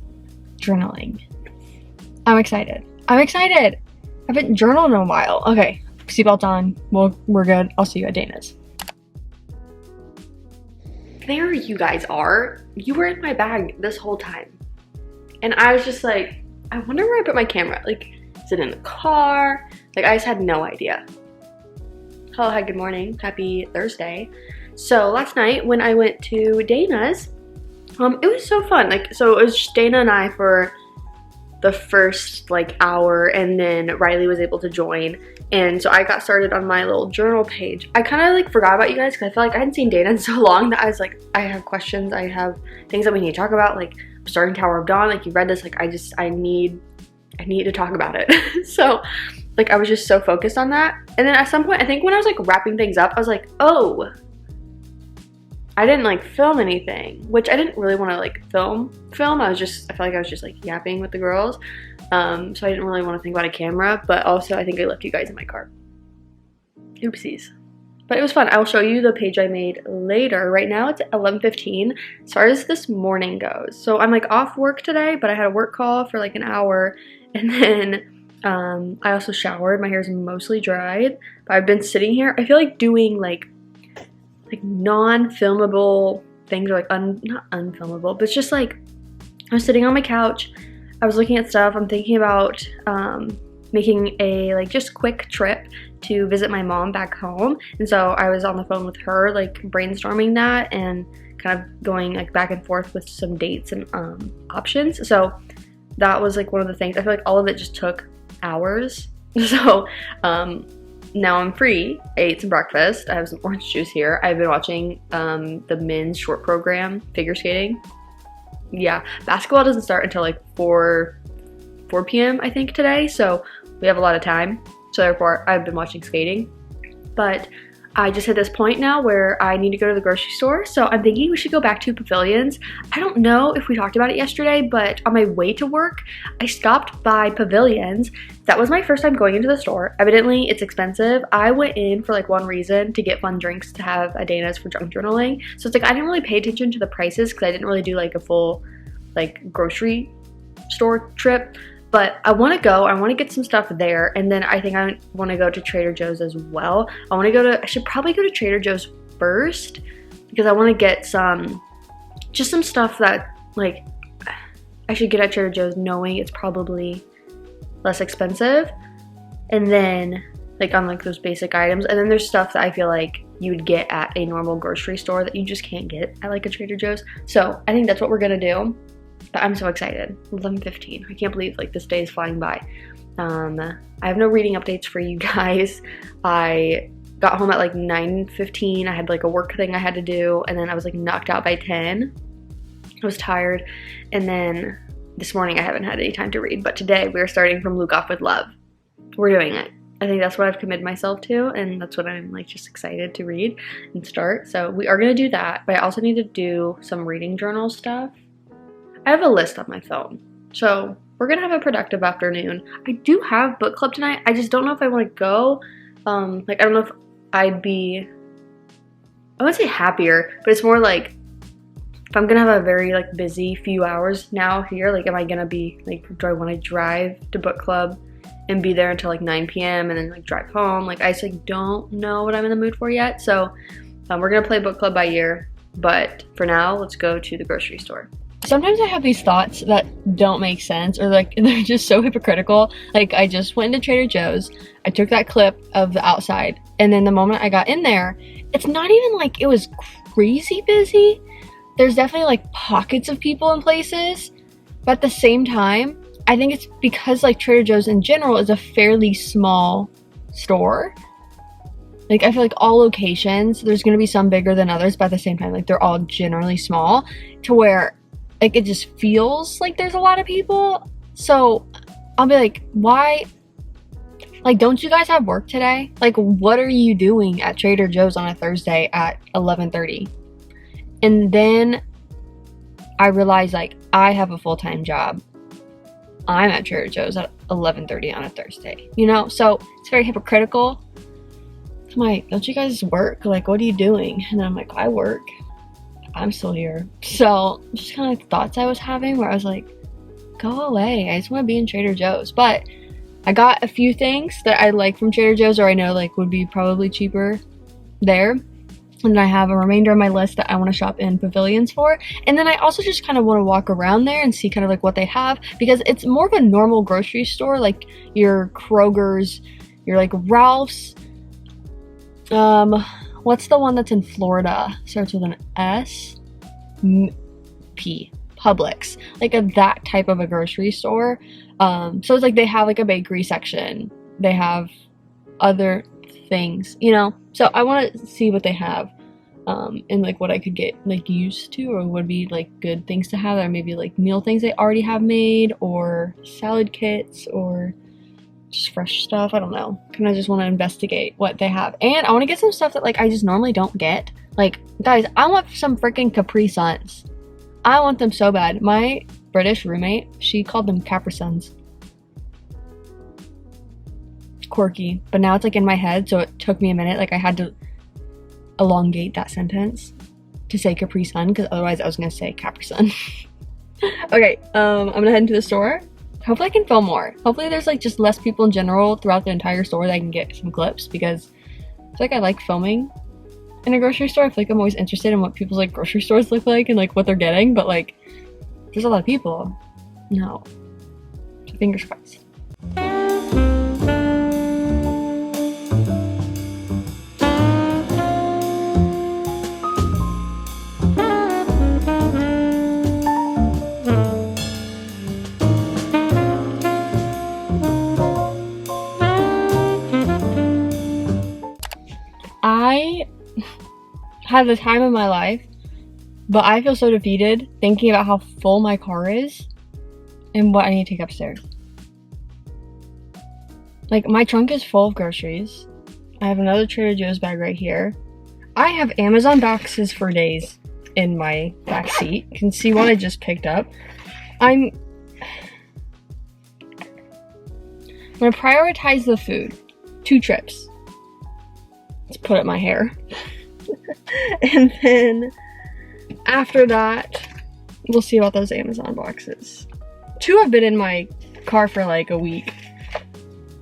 journaling. I'm excited. I haven't journaled in a while. Okay, seatbelt on. Well, we're good. I'll see you at Dana's. There you guys are. You were in my bag this whole time. And I was just like, I wonder where I put my camera. Like, is it in the car? Like, I just had no idea. Hello, hi, good morning. Happy Thursday. So last night when I went to Dana's, it was so fun. Like, so it was just Dana and I for the first like hour, and then Riley was able to join, and so I got started on my little journal page. I kind of like forgot about you guys because I feel like I hadn't seen Dana in so long that I was like, I have questions, I have things that we need to talk about, like starting Tower of Dawn. Like, you read this, like I need to talk about it. So like I was just so focused on that, and then at some point I think when I was like wrapping things up, I was like, oh, I didn't like film anything, which I didn't really want to like film. I felt like I was just like yapping with the girls. So I didn't really want to think about a camera, but also I think I left you guys in my car. Oopsies. But it was fun. I will show you the page I made later. Right now it's 11:15 as far as this morning goes. So I'm like off work today, but I had a work call for like an hour, and then I also showered. My hair is mostly dried, but I've been sitting here. I feel like doing like non-filmable things, or like not unfilmable, but it's just like I was sitting on my couch, I was looking at stuff. I'm thinking about making a like just quick trip to visit my mom back home, and so I was on the phone with her like brainstorming that and kind of going like back and forth with some dates and options. So that was like one of the things. I feel like all of it just took hours. So now I'm free. I ate some breakfast. I have some orange juice here. I've been watching the men's short program, figure skating. Yeah, basketball doesn't start until like 4 p.m. I think today, so we have a lot of time. So therefore, I've been watching skating. But I just hit this point now where I need to go to the grocery store, so I'm thinking we should go back to Pavilions. I don't know if we talked about it yesterday, but on my way to work, I stopped by Pavilions. That was my first time going into the store. Evidently, it's expensive. I went in for like one reason, to get fun drinks to have at Dana's for junk journaling. So it's like I didn't really pay attention to the prices because I didn't really do like a full like grocery store trip. But I want to go. I want to get some stuff there, and then I think I want to go to Trader Joe's as well. I should probably go to Trader Joe's first because I want to get just some stuff that like I should get at Trader Joe's, knowing it's probably less expensive. And then like on like those basic items, and then there's stuff that I feel like you would get at a normal grocery store that you just can't get at like a Trader Joe's. So I think that's what we're gonna do. But I'm so excited. 11:15. I can't believe like this day is flying by. I have no reading updates for you guys. I got home at like 9:15. I had like a work thing I had to do, and then I was like knocked out by 10. I was tired, and then this morning I haven't had any time to read. But today we are starting from Luke Off with Love. We're doing it. I think that's what I've committed myself to, and that's what I'm like just excited to read and start. So we are gonna do that, but I also need to do some reading journal stuff. I have a list on my phone, so we're gonna have a productive afternoon. I do have book club tonight. I just don't know if I want to go. Like I don't know if I'd be, I wouldn't say happier, but it's more like if I'm gonna have a very like busy few hours now here, like am I gonna be like, do I want to drive to book club and be there until like 9 p.m. and then like drive home? Like I just like don't know what I'm in the mood for yet. So we're gonna play book club by ear, but for now, let's go to the grocery store. Sometimes I have these thoughts that don't make sense, or like they're just so hypocritical. Like I just went into Trader Joe's, I took that clip of the outside, and then the moment I got in there, it's not even like it was crazy busy. There's definitely like pockets of people in places, but at the same time, I think it's because like Trader Joe's in general is a fairly small store. Like I feel like all locations, there's gonna be some bigger than others, but at the same time, like they're all generally small, to where like it just feels like there's a lot of people. So I'll be like, why? Like, don't you guys have work today? Like, what are you doing at Trader Joe's on a Thursday at 11:30? And then I realized like I have a full-time job. I'm at Trader Joe's at 11:30 on a Thursday, you know? So it's very hypocritical. I'm like, don't you guys work? Like, what are you doing? And then I'm like, I work. I'm still here. So just kind of like thoughts I was having where I was like, go away. I just want to be in Trader Joe's. But I got a few things that I like from Trader Joe's, or I know like would be probably cheaper there. And I have a remainder of my list that I want to shop in Pavilions for. And then I also just kind of want to walk around there and see kind of like what they have, because it's more of a normal grocery store, like your Kroger's, your like Ralph's. What's the one that's in Florida? Starts with an S? P. Publix. Like that type of a grocery store. So it's like they have like a bakery section. They have other things, you know? So I want to see what they have. And like what I could get like used to, or would be like good things to have, or maybe like meal things they already have made, or salad kits, or just fresh stuff. I don't know. Kind of just want to investigate what they have. And I want to get some stuff that like I just normally don't get. Like, guys, I want some freaking Capri Suns. I want them so bad. My British roommate, she called them Capri Suns. Quirky. But now it's like in my head, so it took me a minute. Like I had to elongate that sentence to say Capri Sun, because otherwise I was going to say Capri Sun. Okay, I'm going to head into the store. Hopefully I can film more. Hopefully there's like just less people in general throughout the entire store that I can get some clips, because I feel like I like filming in a grocery store. I feel like I'm always interested in what people's like grocery stores look like and like what they're getting, but like there's a lot of people. No. So fingers crossed. I had the time of my life, but I feel so defeated thinking about how full my car is and what I need to take upstairs. Like, my trunk is full of groceries. I have another Trader Joe's bag right here. I have Amazon boxes for days in my back seat. You can see what I just picked up. I'm gonna prioritize the food. 2 trips. Let's put up my hair. And then after that, we'll see about those Amazon boxes. 2 have been in my car for like a week,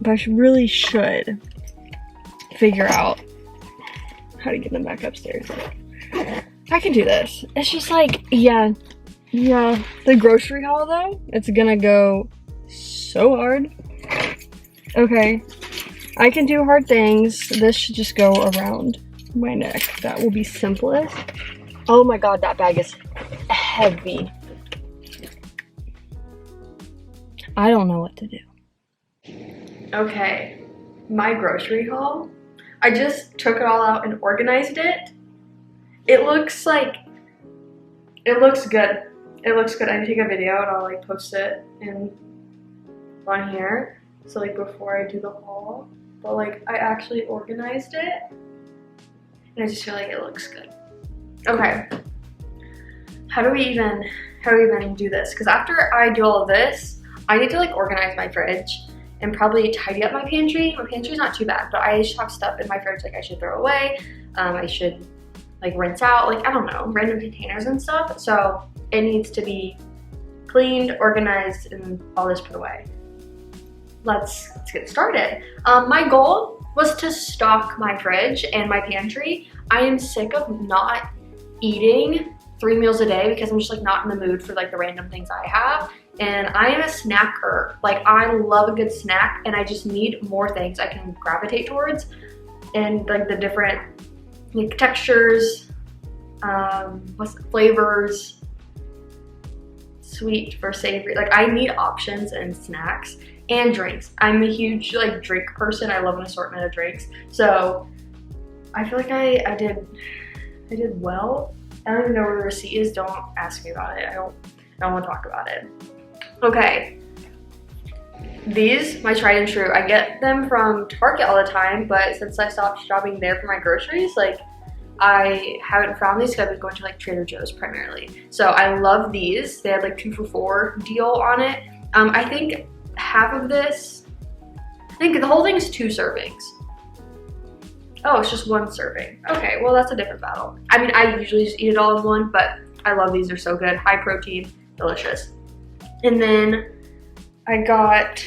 but I really should figure out how to get them back upstairs. I can do this. It's just like, yeah. The grocery haul though, it's gonna go so hard. Okay, I can do hard things. This should just go around my neck. That will be simplest. Oh my god, that bag is heavy. I don't know what to do. Okay, my grocery haul. I just took it all out and organized it. It looks good. It looks good. I can take a video and I'll like post it on here. So like before I do the haul, but like I actually organized it and I just feel like it looks good. Okay, how do we even do this? Because after I do all of this, I need to like organize my fridge and probably tidy up my pantry. My pantry's not too bad, but I just have stuff in my fridge like I should throw away. I should like rinse out, like I don't know, random containers and stuff. So it needs to be cleaned, organized, and all this put away. Let's get started. My goal was to stock my fridge and my pantry. I am sick of not eating 3 meals a day because I'm just like not in the mood for like the random things I have. And I am a snacker. Like I love a good snack and I just need more things I can gravitate towards and like the different like textures, flavors, sweet versus savory. Like I need options and snacks. And drinks. I'm a huge like drink person. I love an assortment of drinks. So I feel like I did well. I don't even know where the receipt is. Don't ask me about it. I don't want to talk about it. Okay. These, my tried and true. I get them from Target all the time, but since I stopped shopping there for my groceries, like I haven't found these because I've been going to like Trader Joe's primarily. So I love these. They had like 2 for $4 deal on it. I think half of this, I think the whole thing is 2 servings. Oh, it's just 1 serving. Okay, well that's a different battle. I mean, I usually just eat it all in one, but I love these. They're so good. High protein, delicious. And then I got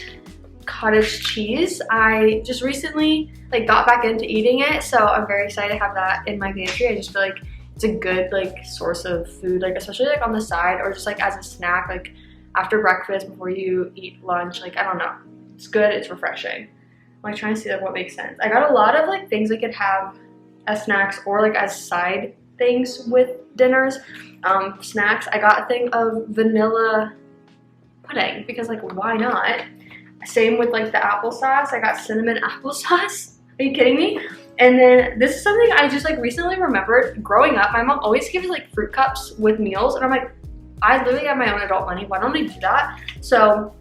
cottage cheese. I just recently like got back into eating it, so I'm very excited to have that in my pantry. I just feel like it's a good like source of food, like especially like on the side or just like as a snack, like after breakfast, before you eat lunch. Like, I don't know. It's good. It's refreshing. I'm like trying to see like what makes sense. I got a lot of like things I could have as snacks or like as side things with dinners. Snacks, I got a thing of vanilla pudding because like why not? Same with like the applesauce. I got cinnamon applesauce. Are you kidding me? And then this is something I just like recently remembered. Growing up, my mom always gives like fruit cups with meals and I'm like, I literally have my own adult money. Why don't I do that? So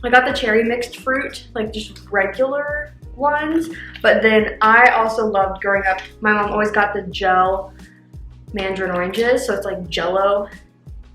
I got the cherry mixed fruit, like just regular ones. But then I also loved growing up, my mom always got the gel mandarin oranges. So it's like Jell-O,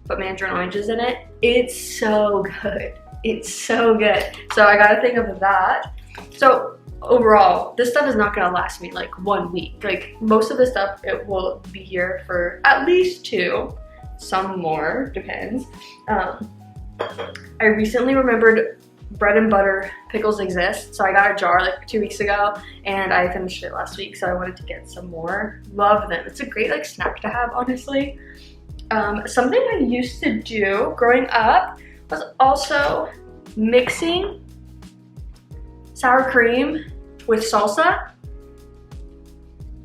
but mandarin oranges in it. It's so good. It's so good. So I got a thing of that. So overall, this stuff is not gonna last me like 1 week. Like most of the stuff, it will be here for at least 2. Some more, depends. I recently remembered bread and butter pickles exist, so I got a jar like 2 weeks ago and I finished it last week, so I wanted to get some more. Love them. It's a great like snack to have, honestly. Something I used to do growing up was also mixing sour cream with salsa.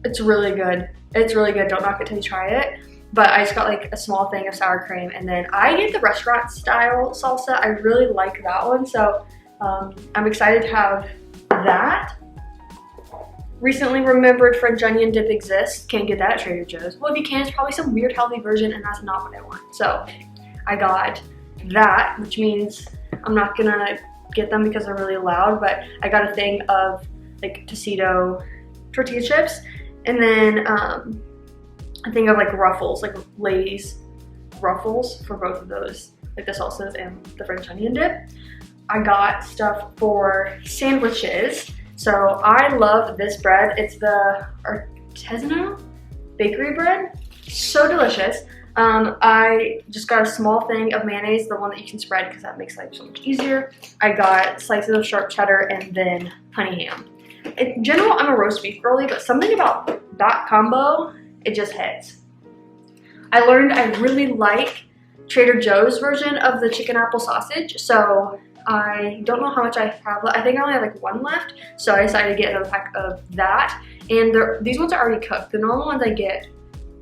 It's really good. It's really good. Don't knock it till you try it. But I just got like a small thing of sour cream and then I get the restaurant style salsa. I really like that one. So I'm excited to have that. recently remembered French onion dip exists. Can't get that at Trader Joe's. Well, if you can, it's probably some weird healthy version, and that's not what I want. So I got that, which means I'm not gonna get them because they're really loud, but I got a thing of like Tocito tortilla chips, and then a thing of like Ruffles, like Lay's Ruffles for both of those, like the salsas and the French onion dip. I got stuff for sandwiches. So I love this bread. It's the artisanal bakery bread. So delicious. I just got a small thing of mayonnaise, the one that you can spread because that makes life so much easier. I got slices of sharp cheddar and then honey ham. In general, I'm a roast beef girly, but something about that combo, it just hits. I learned I really like Trader Joe's version of the chicken apple sausage, so I don't know how much I have left. I think I only have like one left, so I decided to get another pack of that. And these ones are already cooked. The normal ones I get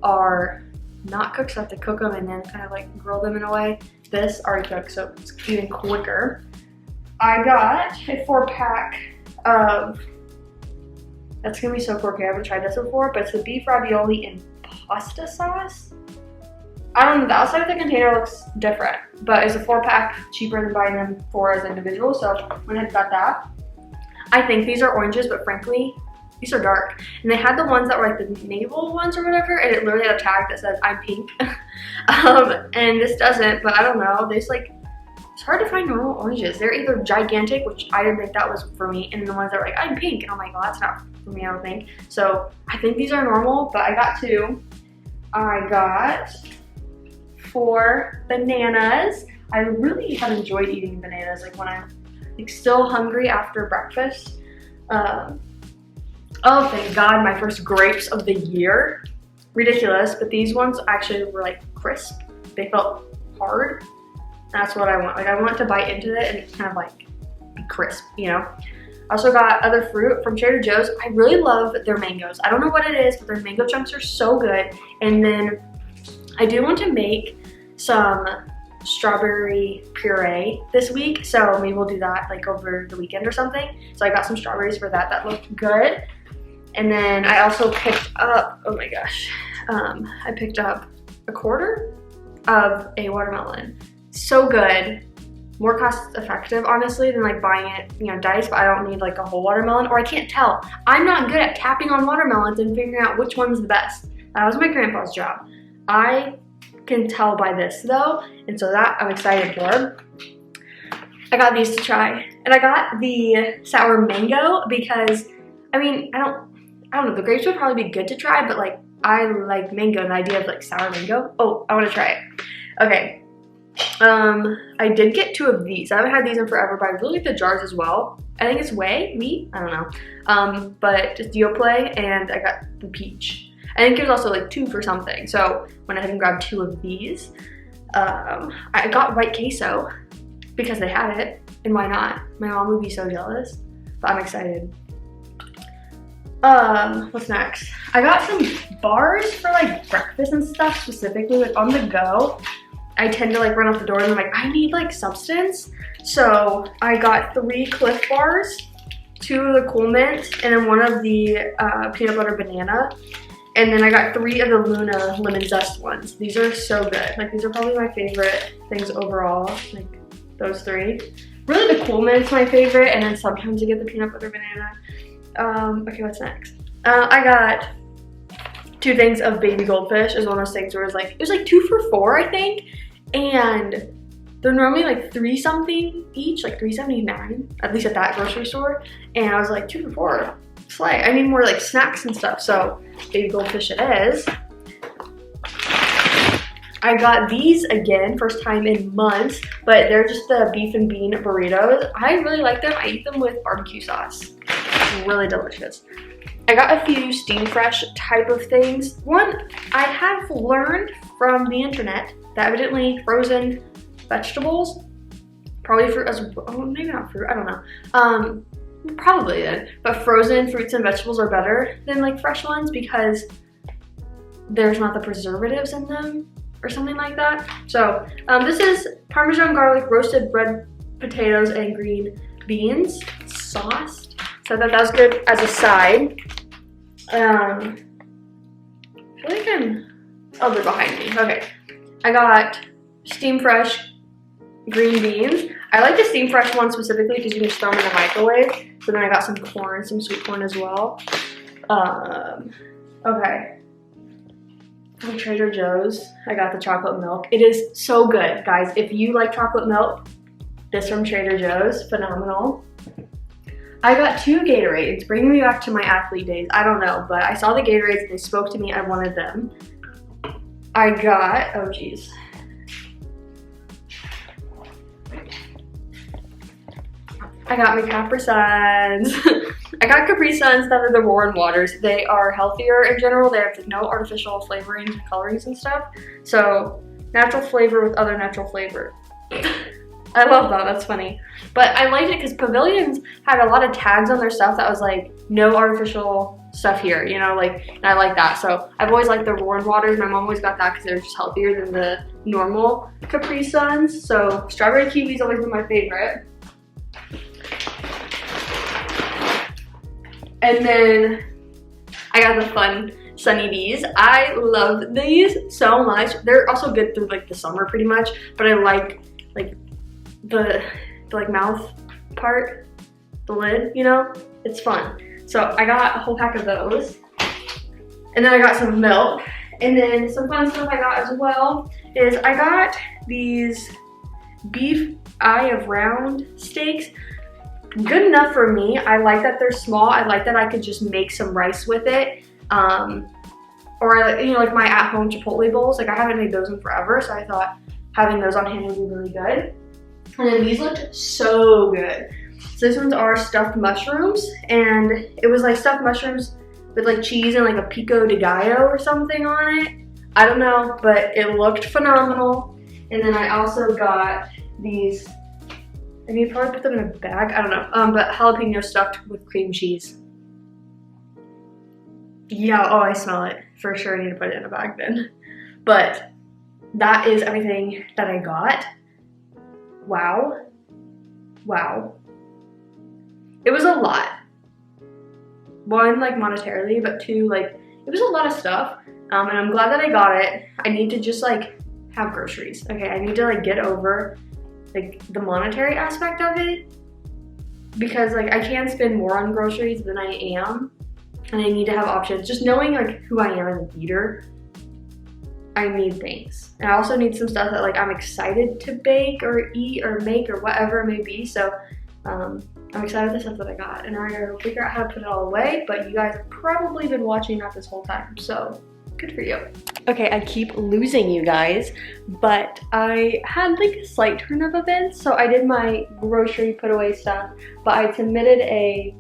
are not cooked, so I have to cook them and then kind of like grill them in a way. This already cooked, so it's even quicker. I got a 4-pack of, that's gonna be so quirky, I haven't tried this before, but it's the beef ravioli and pasta sauce. I don't know, the outside of the container looks different, but it's a 4-pack, cheaper than buying them 4 as individuals, so when I got that. I think these are oranges, but frankly, these are dark. And they had the ones that were like the navel ones or whatever, and it literally had a tag that says, I'm pink. And this doesn't, but I don't know, there's like, it's hard to find normal oranges. They're either gigantic, which I didn't think that was for me, and the ones that are like, I'm pink, and I'm like, well, that's not for me, I don't think. So I think these are normal, but I got 2. I got 4 bananas. I really have enjoyed eating bananas, like when I'm like still hungry after breakfast. Oh, thank God, my first grapes of the year. Ridiculous, but these ones actually were like crisp. They felt hard. That's what I want. Like I want to bite into it and it's kind of like be crisp, you know? I also got other fruit from Trader Joe's. I really love their mangoes. I don't know what it is, but their mango chunks are so good. And then I do want to make some strawberry puree this week, so maybe we'll do that like over the weekend or something. So I got some strawberries for that looked good. And then I also picked up, oh my gosh, I picked up a quarter of a watermelon. So good, more cost effective honestly than like buying it, you know, diced, but I don't need like a whole watermelon, or I can't tell. I'm not good at tapping on watermelons and figuring out which one's the best. That was my grandpa's job. I can tell by this though, and so that I'm excited for. I got these to try, and I got the sour mango because I mean I don't know, the grapes would probably be good to try, but like I like mango and the idea of like sour mango. Oh, I want to try it. Okay, I did get 2 of these. I haven't had these in forever, but I really like the jars as well. I think it's I don't know, but just Yoplait, and I got the peach. I think there's also like 2 for something. So went ahead and grabbed 2 of these. I got white queso because they had it, and why not? My mom would be so jealous, but I'm excited. What's next? I got some bars for like breakfast and stuff, specifically like on the go. I tend to like run out the door and I'm like, I need like substance. So I got 3 Cliff bars, 2 of the Cool Mint, and then 1 of the peanut butter banana. And then I got 3 of the Luna lemon zest ones. These are so good. Like these are probably my favorite things overall, like those 3. Really the Cool Mint's my favorite, and then sometimes I get the peanut butter banana. Okay, what's next? I got 2 things of baby goldfish. It was one of those things where it was like 2 for $4, I think. And they're normally like 3 something each, like $3.79, at least at that grocery store. And I was like, 2 for $4. Slay. I need more like snacks and stuff, so baby goldfish it is. I got these again, first time in months, but they're just the beef and bean burritos. I really like them. I eat them with barbecue sauce. Really delicious. I got a few steam fresh type of things. One, I have learned from the internet that evidently frozen vegetables, probably fruit as well, oh, maybe not fruit, I don't know. Probably then, but frozen fruits and vegetables are better than like fresh ones because there's not the preservatives in them or something like that. So this is Parmesan garlic roasted red potatoes and green beans sauced. So that was good as a side. I feel like oh, they're behind me. Okay. I got Steam Fresh green beans. I like the Steam Fresh one specifically because you can just throw them in the microwave. So then I got some corn, some sweet corn as well. Okay. From Trader Joe's, I got the chocolate milk. It is so good, guys. If you like chocolate milk, this from Trader Joe's, phenomenal. I got 2 Gatorades, bringing me back to my athlete days. I don't know, but I saw the Gatorades, they spoke to me, I wanted them. I got, oh geez. I got my Capri Suns. I got Capri Suns that are the Warren Waters. They are healthier in general. They have like no artificial flavorings and colorings and stuff. So natural flavor with other natural flavor. I love that, that's funny. But I liked it because Pavilions had a lot of tags on their stuff that was like, no artificial stuff here, you know, like, and I like that. So I've always liked the Warren Waters. My mom always got that because they're just healthier than the normal Capri Suns. So strawberry kiwi's always been my favorite. And then I got the fun Sunny D's. I love these so much. They're also good through like the summer pretty much, but I like the like mouth part, the lid, you know, it's fun. So I got a whole pack of those. And then I got some milk. And then some fun stuff I got as well is I got these beef eye of round steaks. Good enough for me. I like that they're small. I like that I could just make some rice with it. Or, you know, like my at-home Chipotle bowls. Like I haven't made those in forever, so I thought having those on hand would be really good. And then these looked so good. So these ones are stuffed mushrooms, and it was like stuffed mushrooms with like cheese and like a pico de gallo or something on it. I don't know, but it looked phenomenal. And then I also got these, I mean, probably put them in a bag, I don't know, but jalapeno stuffed with cream cheese. Yeah, oh, I smell it. For sure, I need to put it in a bag then. But that is everything that I got. Wow. Wow. It was a lot. 1, like monetarily, but 2, like, it was a lot of stuff. And I'm glad that I got it. I need to just like have groceries. Okay, I need to like get over like the monetary aspect of it, because like I can spend more on groceries than I am, and I need to have options. Just knowing like who I am as a eater, I need things. And I also need some stuff that like I'm excited to bake or eat or make or whatever it may be. So I'm excited with the stuff that I got, and I gotta figure out how to put it all away, but you guys have probably been watching that this whole time, so good for you. Okay, I keep losing you guys, but I had like a slight turn of events. So I did my grocery put away stuff, but I submitted a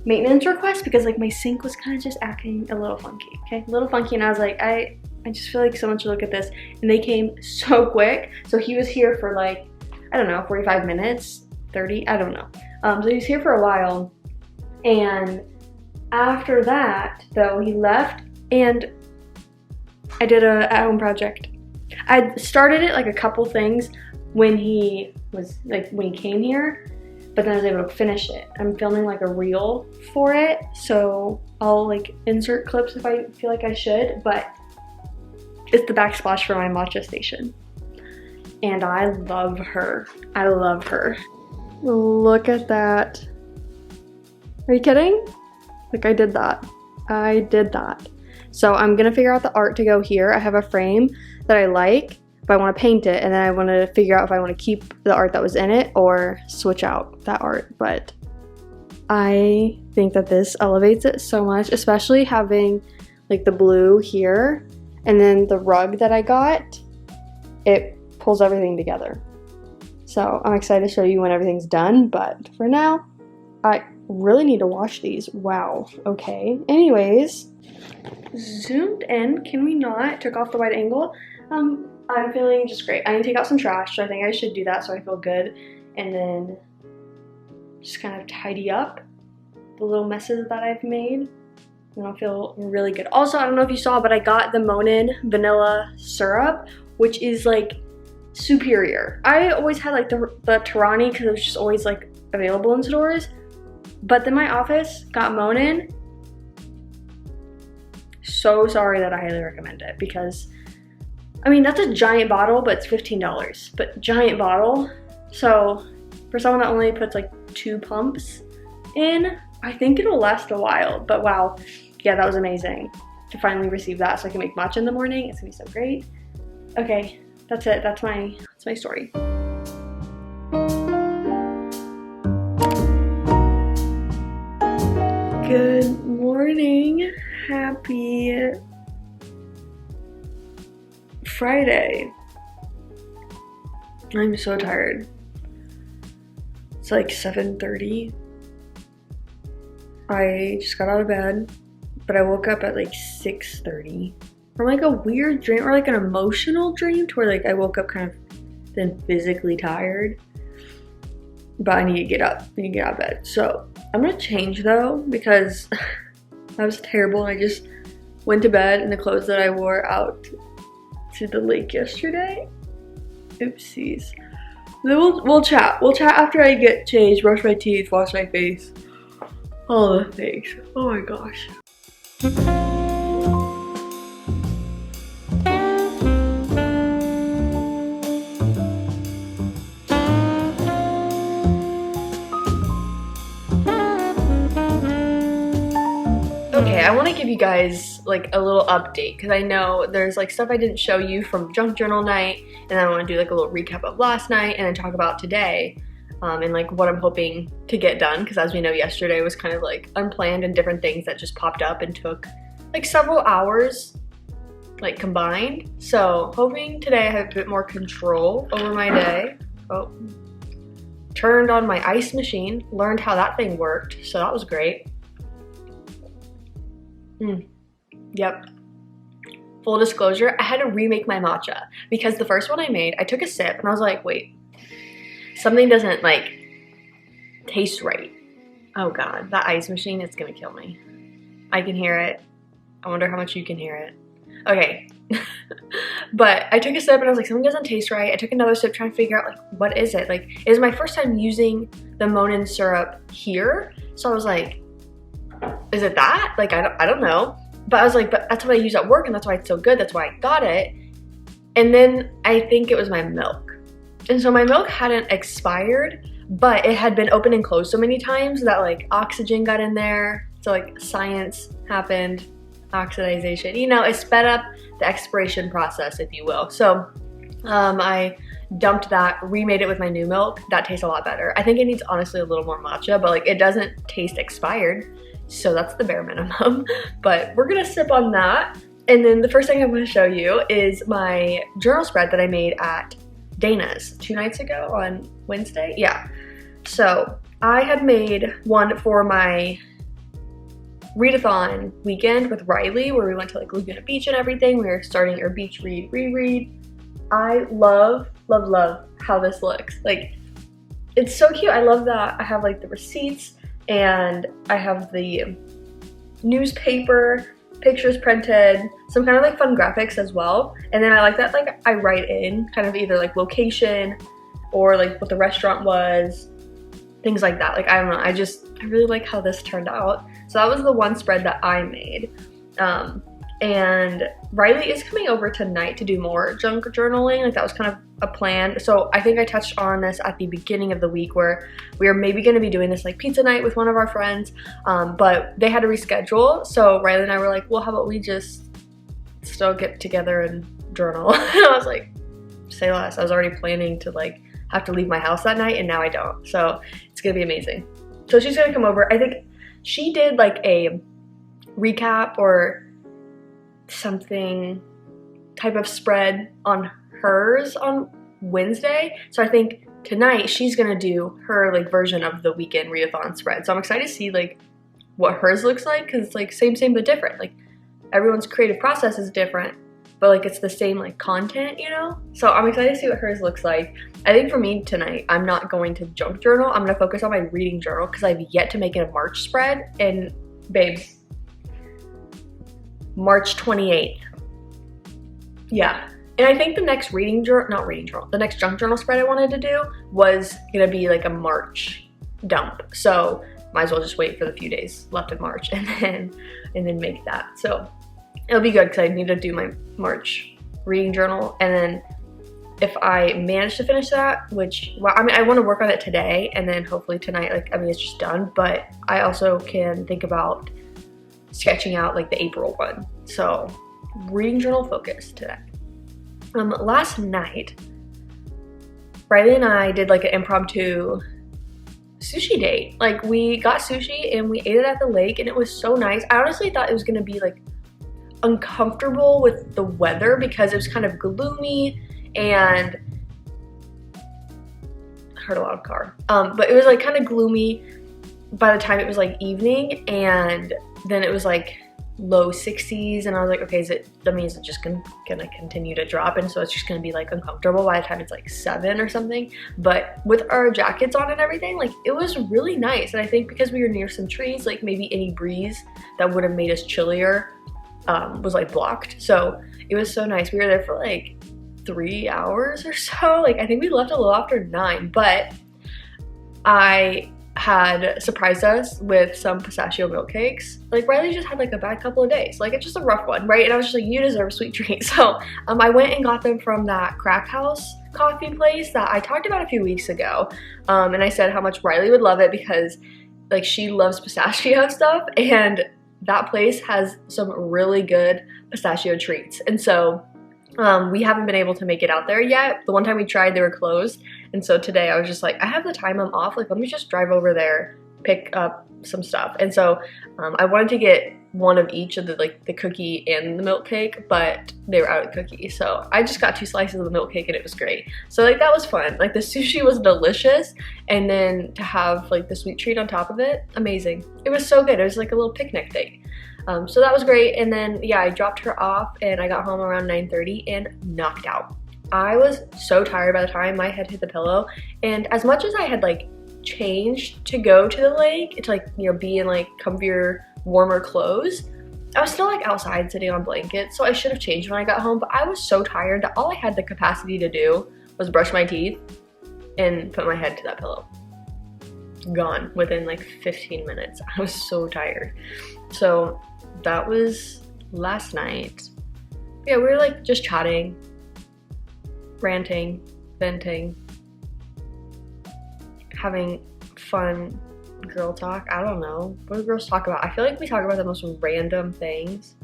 maintenance request because like my sink was kind of just acting a little funky, okay? A little funky, and I was like, I just feel like someone should look at this. And they came so quick. So he was here for like, I don't know, 45 minutes, 30, I don't know. So he was here for a while. And after that, though, he left and I did a at-home project. I started it like a couple things when he was like, when he came here, but then I was able to finish it. I'm filming like a reel for it, so I'll like insert clips if I feel like I should, but it's the backsplash for my matcha station. And I love her. I love her. Look at that. Are you kidding? Like I did that. I did that. So I'm gonna figure out the art to go here. I have a frame that I like, but I wanna paint it, and then I wanna figure out if I wanna keep the art that was in it or switch out that art. But I think that this elevates it so much, especially having like the blue here, and then the rug that I got, it pulls everything together. So I'm excited to show you when everything's done, but for now, I really need to wash these. Wow, okay. Anyways, zoomed in, can we not? Took off the wide angle. I'm feeling just great. I need to take out some trash, so I think I should do that so I feel good. And then just kind of tidy up the little messes that I've made. And I'll feel really good. Also, I don't know if you saw, but I got the Monin vanilla syrup, which is like superior. I always had like the Tarani because it was just always like available in stores. But then my office got Monin, so sorry that I highly recommend it because, I mean, that's a giant bottle, but it's $15. But giant bottle. So for someone that only puts like 2 pumps in, I think it'll last a while. But wow, yeah, that was amazing to finally receive that so I can make matcha in the morning. It's gonna be so great. Okay, that's it. That's my story. Good morning. Happy Friday. I'm so tired. It's like 7:30. I just got out of bed, but I woke up at like 6:30 from like a weird dream or like an emotional dream to where like I woke up kind of then physically tired. But I need to get up. I need to get out of bed. So I'm gonna change though because that was terrible. I just went to bed in the clothes that I wore out to the lake yesterday. Oopsies. Then we'll chat. We'll chat after I get changed, brush my teeth, wash my face. All the things. Oh my gosh. Okay, I want to give you guys like a little update because I know there's like stuff I didn't show you from junk journal night, and then I want to do like a little recap of last night and then talk about today and like what I'm hoping to get done because as we know yesterday was kind of like unplanned and different things that just popped up and took like several hours like combined. So hoping today I have a bit more control over my day. Oh, turned on my ice machine, learned how that thing worked, so that was great. Yep. Full disclosure, I had to remake my matcha because the first one I made, I took a sip and I was like, wait, something doesn't like taste right. Oh God, that ice machine is gonna kill me. I can hear it. I wonder how much you can hear it. Okay. But I took a sip and I was like, something doesn't taste right. I took another sip trying to figure out like, what is it? Like, it was my first time using the Monin syrup here. So I was like, is it that? Like, I don't know. But I was like, but that's what I use at work and that's why it's so good. That's why I got it. And then I think it was my milk. And so my milk hadn't expired, but it had been open and closed so many times that like oxygen got in there. So like science happened, oxidization, you know, it sped up the expiration process, if you will. So I dumped that, remade it with my new milk. That tastes a lot better. I think it needs honestly a little more matcha, but like it doesn't taste expired. So that's the bare minimum, but we're gonna sip on that. And then the first thing I'm gonna show you is my journal spread that I made at Dana's 2 nights ago on Wednesday. Yeah, so I had made one for my readathon weekend with Riley where we went to like Laguna Beach and everything. We were starting our beach read, reread. I love, love, love how this looks. Like, it's so cute. I love that I have like the receipts and I have the newspaper, pictures printed, some kind of like fun graphics as well. And then I like that like I write in kind of either like location or like what the restaurant was, things like that. Like, I don't know, I really like how this turned out. So that was the one spread that I made. And Riley is coming over tonight to do more junk journaling. Like, that was kind of a plan. So I think I touched on this at the beginning of the week where we are maybe going to be doing this like pizza night with one of our friends, but they had to reschedule. So Riley and I were like, well, how about we just still get together and journal? And I was like, say less. I was already planning to like have to leave my house that night and now I don't. So it's going to be amazing. So she's going to come over. I think she did like a recap or something type of spread on hers on Wednesday. So I think tonight she's gonna do her like version of the weekend readathon spread. So I'm excited to see like what hers looks like because it's like same but different. Like, everyone's creative process is different, but like it's the same like content, you know? So I'm excited to see what hers looks like. I think for me tonight, I'm not going to junk journal. I'm gonna focus on my reading journal because I've yet to make it a March spread. And babes, March 28th. Yeah. And I think the next the next junk journal spread I wanted to do was gonna be like a March dump. So might as well just wait for the few days left in March and then make that. So it'll be good because I need to do my March reading journal, and then if I manage to finish that, which, well, I mean, I want to work on it today, and then hopefully tonight, like, I mean, it's just done, but I also can think about sketching out like the April one. So reading journal focus today. Last night, Riley and I did like an impromptu sushi date. Like, we got sushi and we ate it at the lake, and it was so nice. I honestly thought it was gonna be like uncomfortable with the weather because it was kind of gloomy, and I heard a lot of car. But it was like kind of gloomy by the time it was like evening, and then it was like low 60s, and I was like, okay, that means it's just gonna continue to drop, and so it's just gonna be like uncomfortable by the time it's like 7 or something. But with our jackets on and everything, like, it was really nice. And I think because we were near some trees, like maybe any breeze that would have made us chillier was like blocked. So it was so nice. We were there for like 3 hours or so. Like, I think we left a little after 9, but I had surprised us with some pistachio milk cakes. Like, Riley just had like a bad couple of days. Like, it's just a rough one, right? And I was just like, you deserve a sweet treat. So I went and got them from that Crack House coffee place that I talked about a few weeks ago. And I said how much Riley would love it because like she loves pistachio stuff, and that place has some really good pistachio treats. And so we haven't been able to make it out there yet. The one time we tried, they were closed. And so today I was just like, I have the time, I'm off. Like, let me just drive over there, pick up some stuff. And so I wanted to get one of each of the cookie and the milk cake, but they were out of cookie. So I just got 2 slices of the milk cake, and it was great. So like, that was fun. Like, the sushi was delicious. And then to have like the sweet treat on top of it, amazing. It was so good. It was like a little picnic thing. So that was great. And then, yeah, I dropped her off and I got home around 9:30 and knocked out. I was so tired by the time my head hit the pillow. And as much as I had like changed to go to the lake, to like, you know, be in like comfier, warmer clothes, I was still like outside sitting on blankets. So I should have changed when I got home, but I was so tired that all I had the capacity to do was brush my teeth and put my head to that pillow. Gone within like 15 minutes. I was so tired. So that was last night. Yeah, we were like just chatting, ranting, venting, having fun girl talk. I don't know. What do girls talk about? I feel like we talk about the most random things.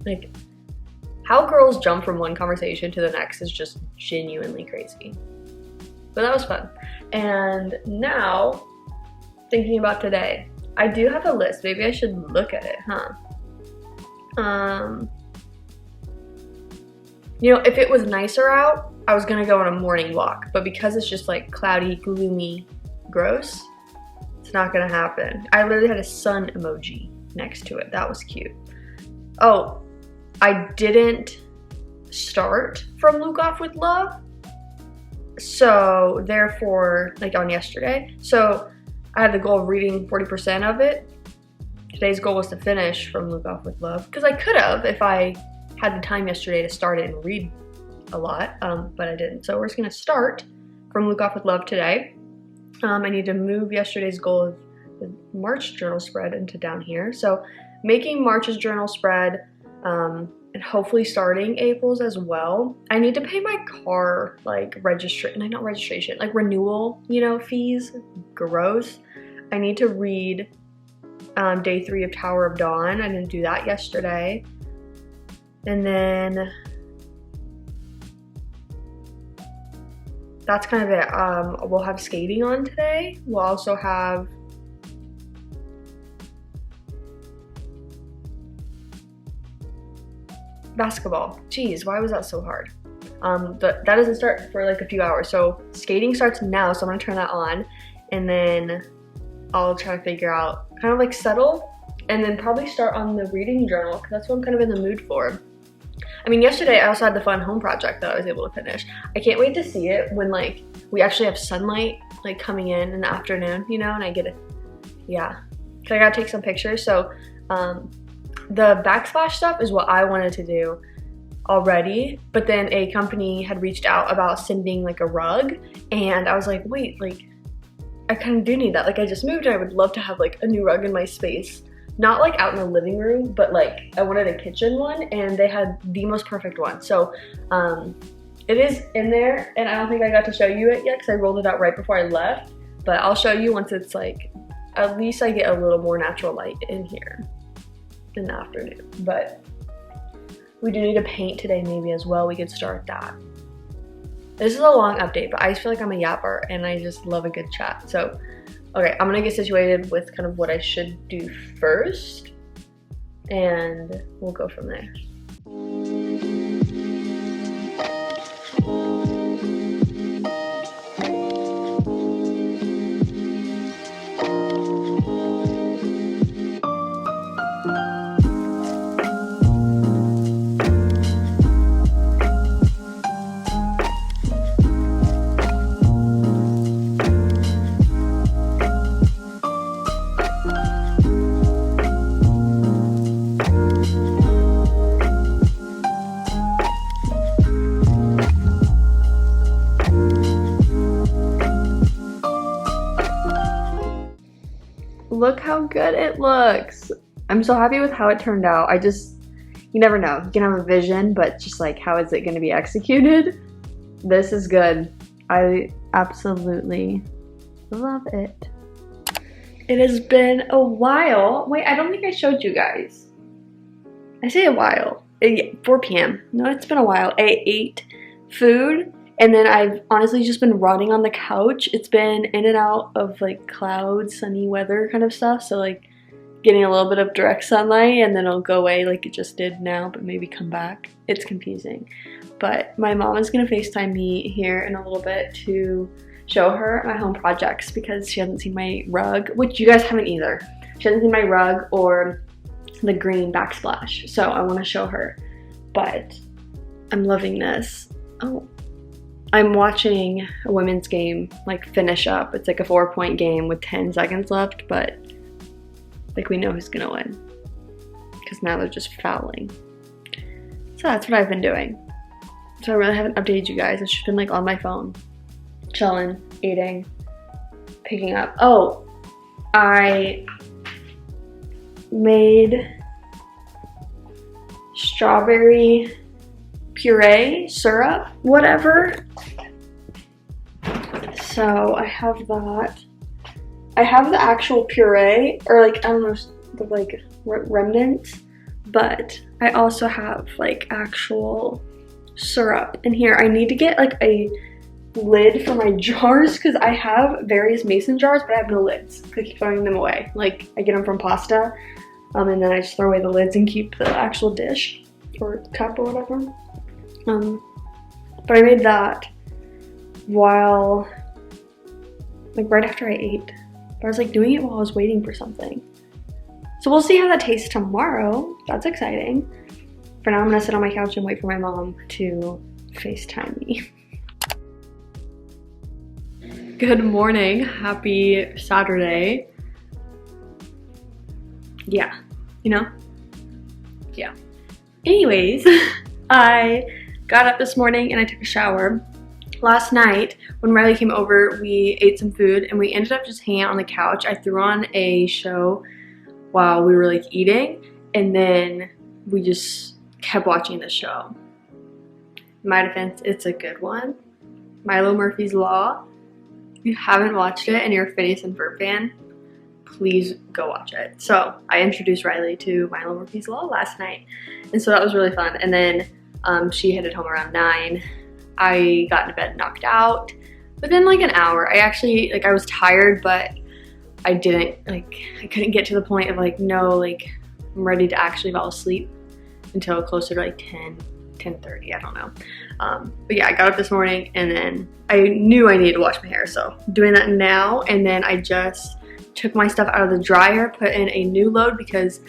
Like, how girls jump from one conversation to the next is just genuinely crazy. But that was fun. And now, thinking about today, I do have a list. Maybe I should look at it, huh? You know, if it was nicer out, I was gonna go on a morning walk, but because it's just like cloudy, gloomy, gross, it's not gonna happen. I literally had a sun emoji next to it. That was cute. Oh, I didn't start from Luke Off with Love. So therefore, like on yesterday, so I had the goal of reading 40% of it. Today's goal was to finish from Luke Off with Love, because I could have if I had the time yesterday to start it and read a lot, but I didn't. So we're just gonna start from Luke Off with Love today. I need to move yesterday's goal of the March journal spread into down here. So making March's journal spread, and hopefully starting April's as well. I need to pay my car like renewal, you know, fees. Gross. I need to read day 3 of Tower of Dawn. I didn't do that yesterday. And then that's kind of it. We'll have skating on today. We'll also have basketball. Jeez, why was that so hard? But that doesn't start for like a few hours. So skating starts now, so I'm gonna turn that on, and then I'll try to figure out, kind of like settle, and then probably start on the reading journal, because that's what I'm kind of in the mood for. I mean, yesterday I also had the fun home project that I was able to finish. I can't wait to see it when like we actually have sunlight like coming in the afternoon, you know, and I get it. Yeah, so I gotta take some pictures. So the backsplash stuff is what I wanted to do already, but then a company had reached out about sending like a rug, and I was like, wait, like I kind of do need that. Like, I just moved and I would love to have like a new rug in my space not like out in the living room, but like I wanted a kitchen one, and they had the most perfect one. So it is in there, and I don't think I got to show you it yet because I rolled it out right before I left, but I'll show you once it's like, at least I get a little more natural light in here in the afternoon. But we do need to paint today maybe as well. We could start that. This is a long update, but I just feel like I'm a yapper and I just love a good chat. So, okay, I'm gonna get situated with kind of what I should do first, and we'll go from there. Look how good it looks. I'm so happy with how it turned out. You never know. You can have a vision, but just like, how is it going to be executed? This is good. I absolutely love it. It has been a while. Wait, I don't think I showed you guys. I say a while. 4 p.m. No, it's been a while. I ate food. And then I've honestly just been rotting on the couch. It's been in and out of like clouds, sunny weather kind of stuff. So like getting a little bit of direct sunlight and then it'll go away like it just did now, but maybe come back. It's confusing. But my mom is gonna FaceTime me here in a little bit to show her my home projects because she hasn't seen my rug, which you guys haven't either. She hasn't seen my rug or the green backsplash. So I wanna show her, but I'm loving this. Oh. I'm watching a women's game like finish up. It's like a 4-point game with 10 seconds left, but like we know who's gonna win because now they're just fouling. So that's what I've been doing. So I really haven't updated you guys. I've just been like on my phone, chilling, eating, picking up. Oh, I made strawberry puree, syrup, whatever. So I have that. I have the actual puree, or like, I don't know, the like remnants, but I also have like actual syrup in here. I need to get like a lid for my jars because I have various mason jars, but I have no lids. I keep throwing them away. Like I get them from pasta, and then I just throw away the lids and keep the actual dish or cup or whatever. But I made that while, like right after I ate. But I was like doing it while I was waiting for something. So we'll see how that tastes tomorrow. That's exciting. For now, I'm gonna sit on my couch and wait for my mom to FaceTime me. Good morning, happy Saturday. Yeah, you know? Yeah. Anyways, I got up this morning and I took a shower. Last night, when Riley came over, we ate some food and we ended up just hanging out on the couch. I threw on a show while we were like eating, and then we just kept watching the show. In my defense, it's a good one. Milo Murphy's Law. If you haven't watched it and you're a Phineas and Ferb fan, please go watch it. So I introduced Riley to Milo Murphy's Law last night, and so that was really fun. And then she headed home around 9. I got into bed knocked out within like an hour. I actually, like I was tired, but I couldn't get to the point of like, no, like I'm ready to actually fall asleep until closer to like 10:30, I don't know. But yeah, I got up this morning and then I knew I needed to wash my hair, so I'm doing that now. And then I just took my stuff out of the dryer, put in a new load because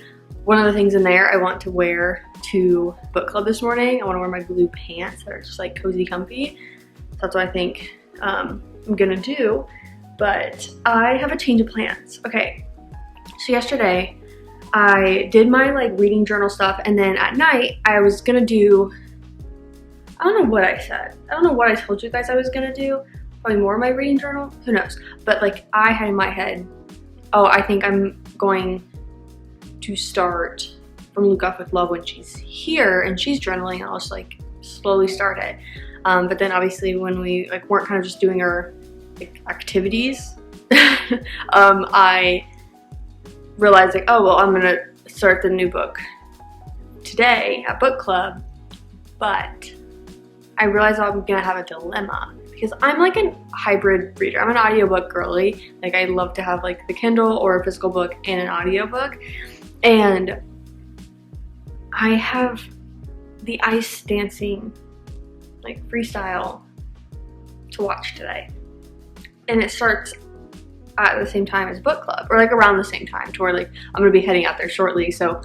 one of the things in there I want to wear to book club this morning. I want to wear my blue pants that are just like cozy comfy. So that's what I think I'm gonna do. But I have a change of plans. Okay, so yesterday I did my like reading journal stuff, and then at night I was gonna do, I don't know what I said. I don't know what I told you guys I was gonna do. Probably more of my reading journal, who knows. But like I had in my head, oh, I think I'm going to start From Look Up with Love when she's here and she's journaling, I'll just like slowly start it. But then obviously when we like weren't kind of just doing our like activities, I realized like, oh well, I'm gonna start the new book today at book club, but I realized I'm gonna have a dilemma because I'm like a hybrid reader. I'm an audiobook girly. Like I love to have like the Kindle or a physical book and an audiobook. And I have the ice dancing like freestyle to watch today. And it starts at the same time as book club, or like around the same time, to where like I'm gonna be heading out there shortly. So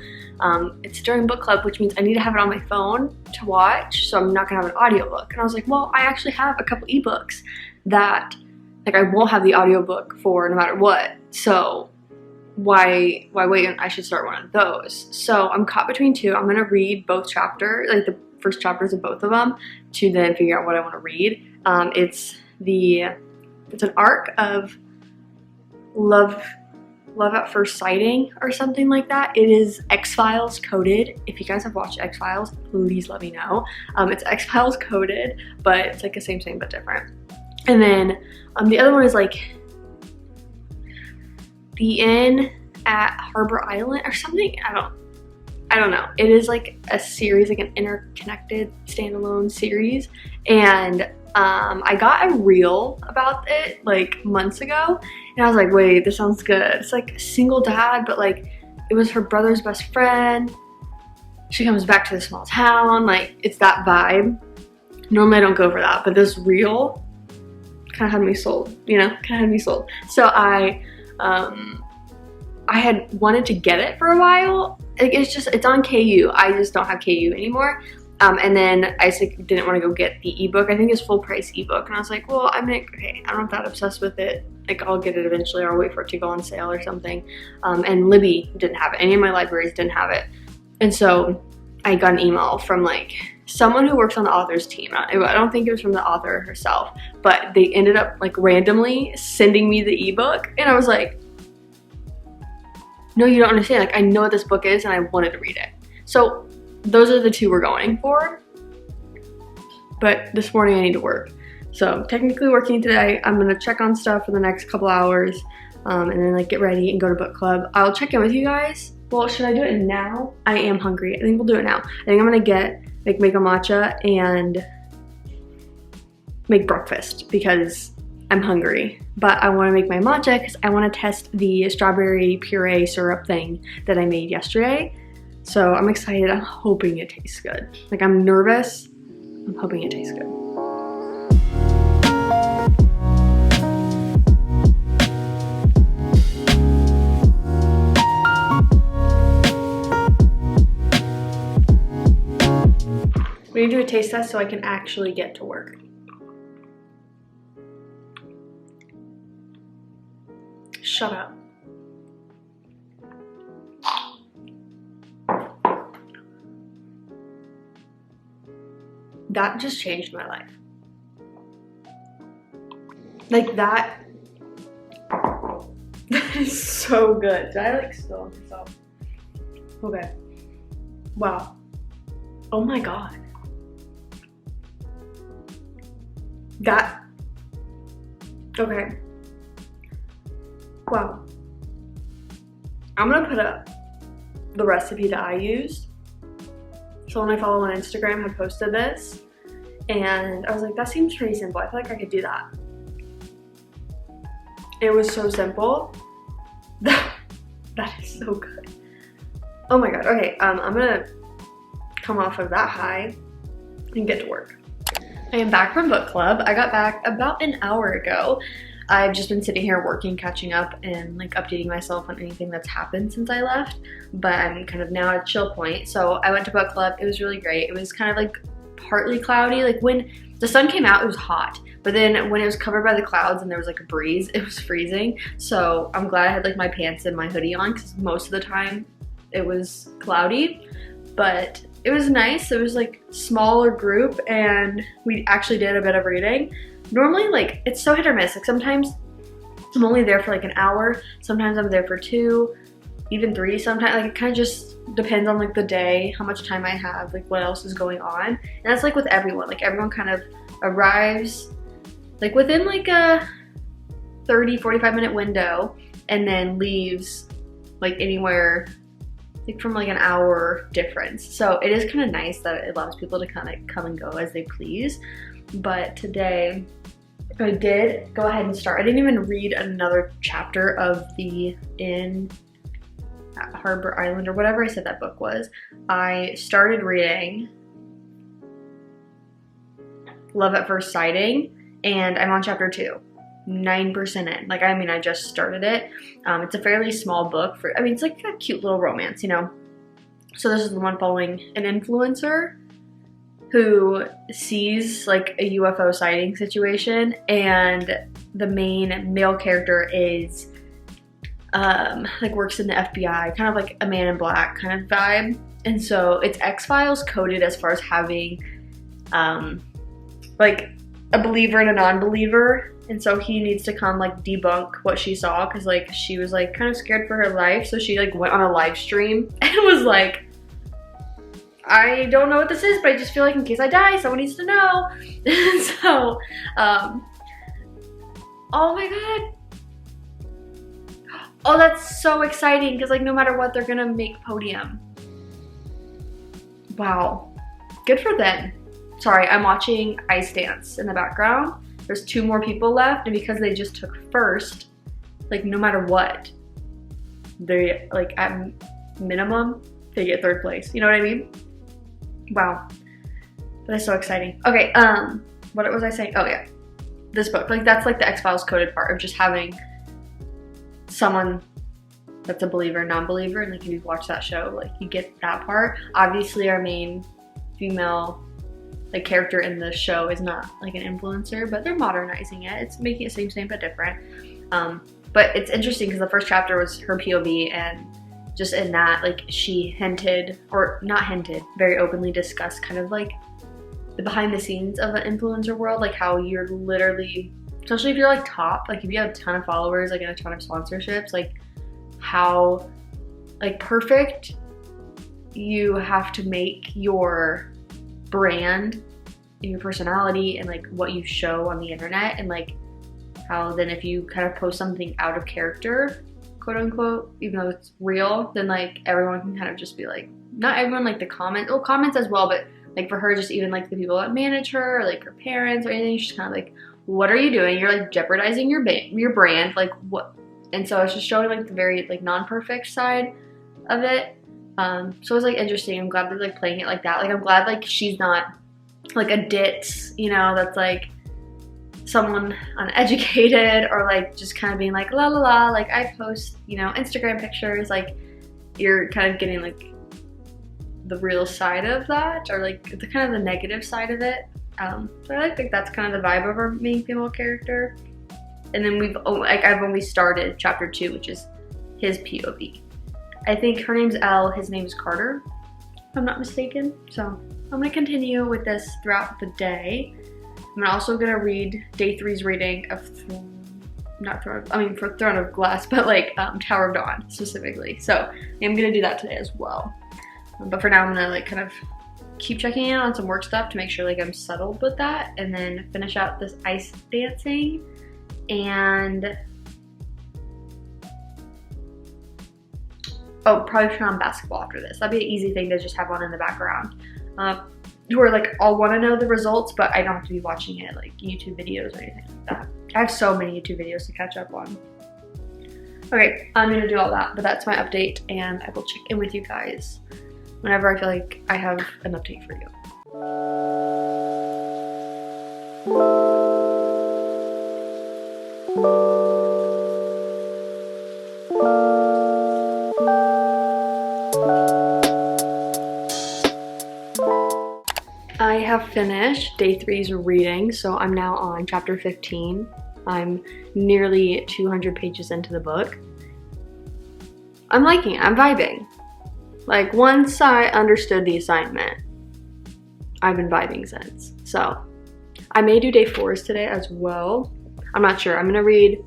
it's during book club, which means I need to have it on my phone to watch, so I'm not gonna have an audiobook. And I was like, well, I actually have a couple ebooks that like I won't have the audiobook for no matter what, so why wait? I should start one of those. So I'm caught between two. I'm gonna read both chapters, like the first chapters of both of them, to then figure out what I want to read. It's an arc of love at first sighting or something like that. It is X-Files coded. If you guys have watched X-Files, please let me know. It's X-Files coded, but it's like the same thing but different. And then the other one is like The Inn at Harbor Island or something. I don't know. It is like a series, like an interconnected standalone series. And I got a reel about it like months ago, and I was like, wait, this sounds good. It's like a single dad, but like it was her brother's best friend. She comes back to the small town, like it's that vibe. Normally I don't go for that, but this reel kind of had me sold, you know, kind of had me sold. So I had wanted to get it for a while. Like it's on KU. I just don't have KU anymore. And then I just like, didn't want to go get the ebook. I think it's full price ebook. And I was like, well, I'm like, okay, I'm not that obsessed with it. Like I'll get it eventually, or I'll wait for it to go on sale or something. And Libby didn't have it. Any of my libraries didn't have it. And so I got an email from like someone who works on the author's team. I don't think it was from the author herself, but they ended up like randomly sending me the ebook. And I was like, no, you don't understand. Like I know what this book is and I wanted to read it. So those are the two we're going for. But this morning I need to work. So technically working today. I'm gonna check on stuff for the next couple hours and then like get ready and go to book club. I'll check in with you guys. Well, should I do it now? I am hungry. I think we'll do it now. I think I'm gonna make a matcha and make breakfast because I'm hungry. But I wanna make my matcha because I wanna test the strawberry puree syrup thing that I made yesterday. So I'm excited. I'm hoping it tastes good. Like I'm nervous. I'm hoping it tastes good. We need to do a taste test so I can actually get to work. Shut up. That just changed my life. Like that is so good. Did I like spill myself? Okay. Wow. Oh my god. That. Okay. Wow. I'm gonna put up the recipe that I used. Someone I follow on Instagram had posted this, and I was like, that seems pretty simple. I feel like I could do that. It was so simple. That is so good. Oh my god. Okay, I'm gonna come off of that high and get to work. I am back from book club. I got back about an hour ago. I've just been sitting here working, catching up, and like updating myself on anything that's happened since I left, but I'm kind of now at a chill point. So I went to book club. It was really great. It was kind of like partly cloudy. Like when the sun came out, it was hot, but then when it was covered by the clouds and there was like a breeze, it was freezing. So I'm glad I had like my pants and my hoodie on because most of the time it was cloudy, but it was nice. It was like smaller group and we actually did a bit of reading. Normally, like, it's so hit or miss. Like, sometimes I'm only there for like an hour. Sometimes I'm there for 2. even 3 sometimes. Like it kind of just depends on like the day, how much time I have, like what else is going on. And that's like with everyone. Like everyone kind of arrives like within like a 30-45 minute window and then leaves like anywhere like from like an hour difference. So it is kind of nice that it allows people to kind of come and go as they please. But today I did go ahead and start. I didn't even read another chapter of the Inn at Harbor Island or whatever I said that book was. I started reading Love at First Sighting and I'm on chapter 2. 9% in. Like, I mean, I just started it. It's a fairly small book for, I mean, it's like a cute little romance, you know? So this is the one following an influencer who sees like a UFO sighting situation, and the main male character is like works in the FBI, kind of like a Man in Black kind of vibe. And so it's X-Files coded as far as having like a believer and a non-believer. And so he needs to come like debunk what she saw, because like she was like kind of scared for her life. So she like went on a live stream and was like, I don't know what this is, but I just feel like in case I die, someone needs to know. And so, oh my god. Oh, that's so exciting, because like no matter what, they're gonna make podium. Wow. Good for them. Sorry, I'm watching Ice Dance in the background. There's 2 more people left, and because they just took first, like no matter what, they like at minimum, they get 3rd place. You know what I mean? Wow, that is so exciting. Okay, what was I saying? Oh yeah, this book, like that's like the X-Files coded part of just having someone that's a believer, non-believer, and like if you watch that show, like you get that part. Obviously our main female like character in the show is not like an influencer, but they're modernizing it. It's making it same but different. But it's interesting because the first chapter was her POV, and just in that, like she hinted, or not hinted, very openly discussed kind of like the behind the scenes of an influencer world, like how you're literally, especially if you're like top, like if you have a ton of followers, like and a ton of sponsorships, like how like perfect you have to make your brand and your personality and like what you show on the internet, and like how then if you kind of post something out of character, quote unquote, even though it's real, then like everyone can kind of just be like, not everyone, like the comments as well, but like for her, just even like the people that manage her, or like her parents or anything, she's kind of like, what are you doing? You're like jeopardizing your brand, like what? And so it's just showing like the very like non-perfect side of it. So it was like interesting. I'm glad they're like playing it like that. Like I'm glad like she's not like a ditz, you know, that's like someone uneducated, or like just kind of being like la la la, like I post, you know, Instagram pictures. Like you're kind of getting like the real side of that, or like the kind of the negative side of it. So I think that's kind of the vibe of our main female character. And then I've only started chapter 2, which is his POV. I think her name's Elle, his name's Carter, if I'm not mistaken. So I'm gonna continue with this throughout the day. I'm also gonna read day 3's reading of Throne of Glass, but like Tower of Dawn specifically. So I'm gonna do that today as well. But for now, I'm gonna like kind of keep checking in on some work stuff to make sure like I'm settled with that, and then finish out this ice dancing. And probably turn on basketball after this. That'd be an easy thing to just have on in the background. Where like I'll want to know the results, but I don't have to be watching it like YouTube videos or anything like that. I have so many YouTube videos to catch up on. Okay, I'm gonna do all that, but that's my update, and I will check in with you guys whenever I feel like I have an update for you. I have finished day 3's reading, so I'm now on chapter 15. I'm nearly 200 pages into the book. I'm liking it, I'm vibing. Like once I understood the assignment, I've been vibing since. So I may do day 4's today as well. I'm not sure. I'm gonna read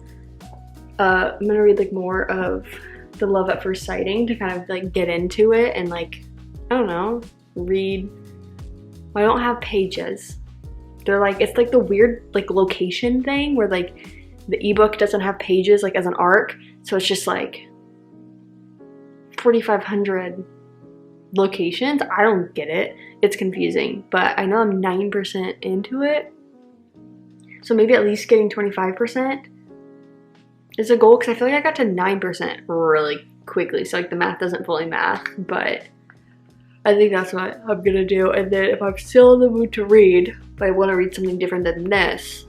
like more of the love at first sighting to kind of like get into it and like, I don't know, read. I don't have pages. They're like, it's like the weird like location thing where like the ebook doesn't have pages like as an arc, so it's just like 4,500 locations. I don't get it. It's confusing, but I know I'm 9% into it, so maybe at least getting 25% is a goal, because I feel like I got to 9% really quickly, so like the math doesn't fully math, but I think that's what I'm gonna do. And then if I'm still in the mood to read, but I want to read something different than this,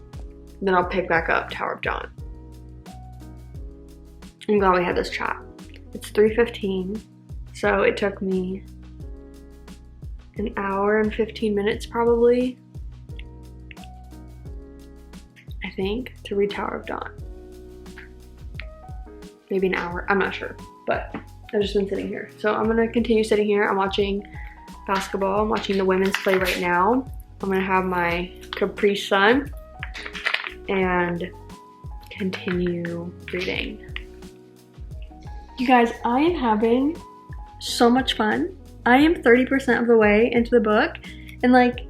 then I'll pick back up Tower of Dawn. I'm glad we had this chat. It's 3:15, so it took me an hour and 15 minutes probably, I think, to read Tower of Dawn. Maybe an hour, I'm not sure, but I've just been sitting here. So I'm gonna continue sitting here. I'm watching basketball. I'm watching the women's play right now. I'm gonna have my Capri Sun and continue reading. You guys, I am having so much fun. I am 30% of the way into the book, and like,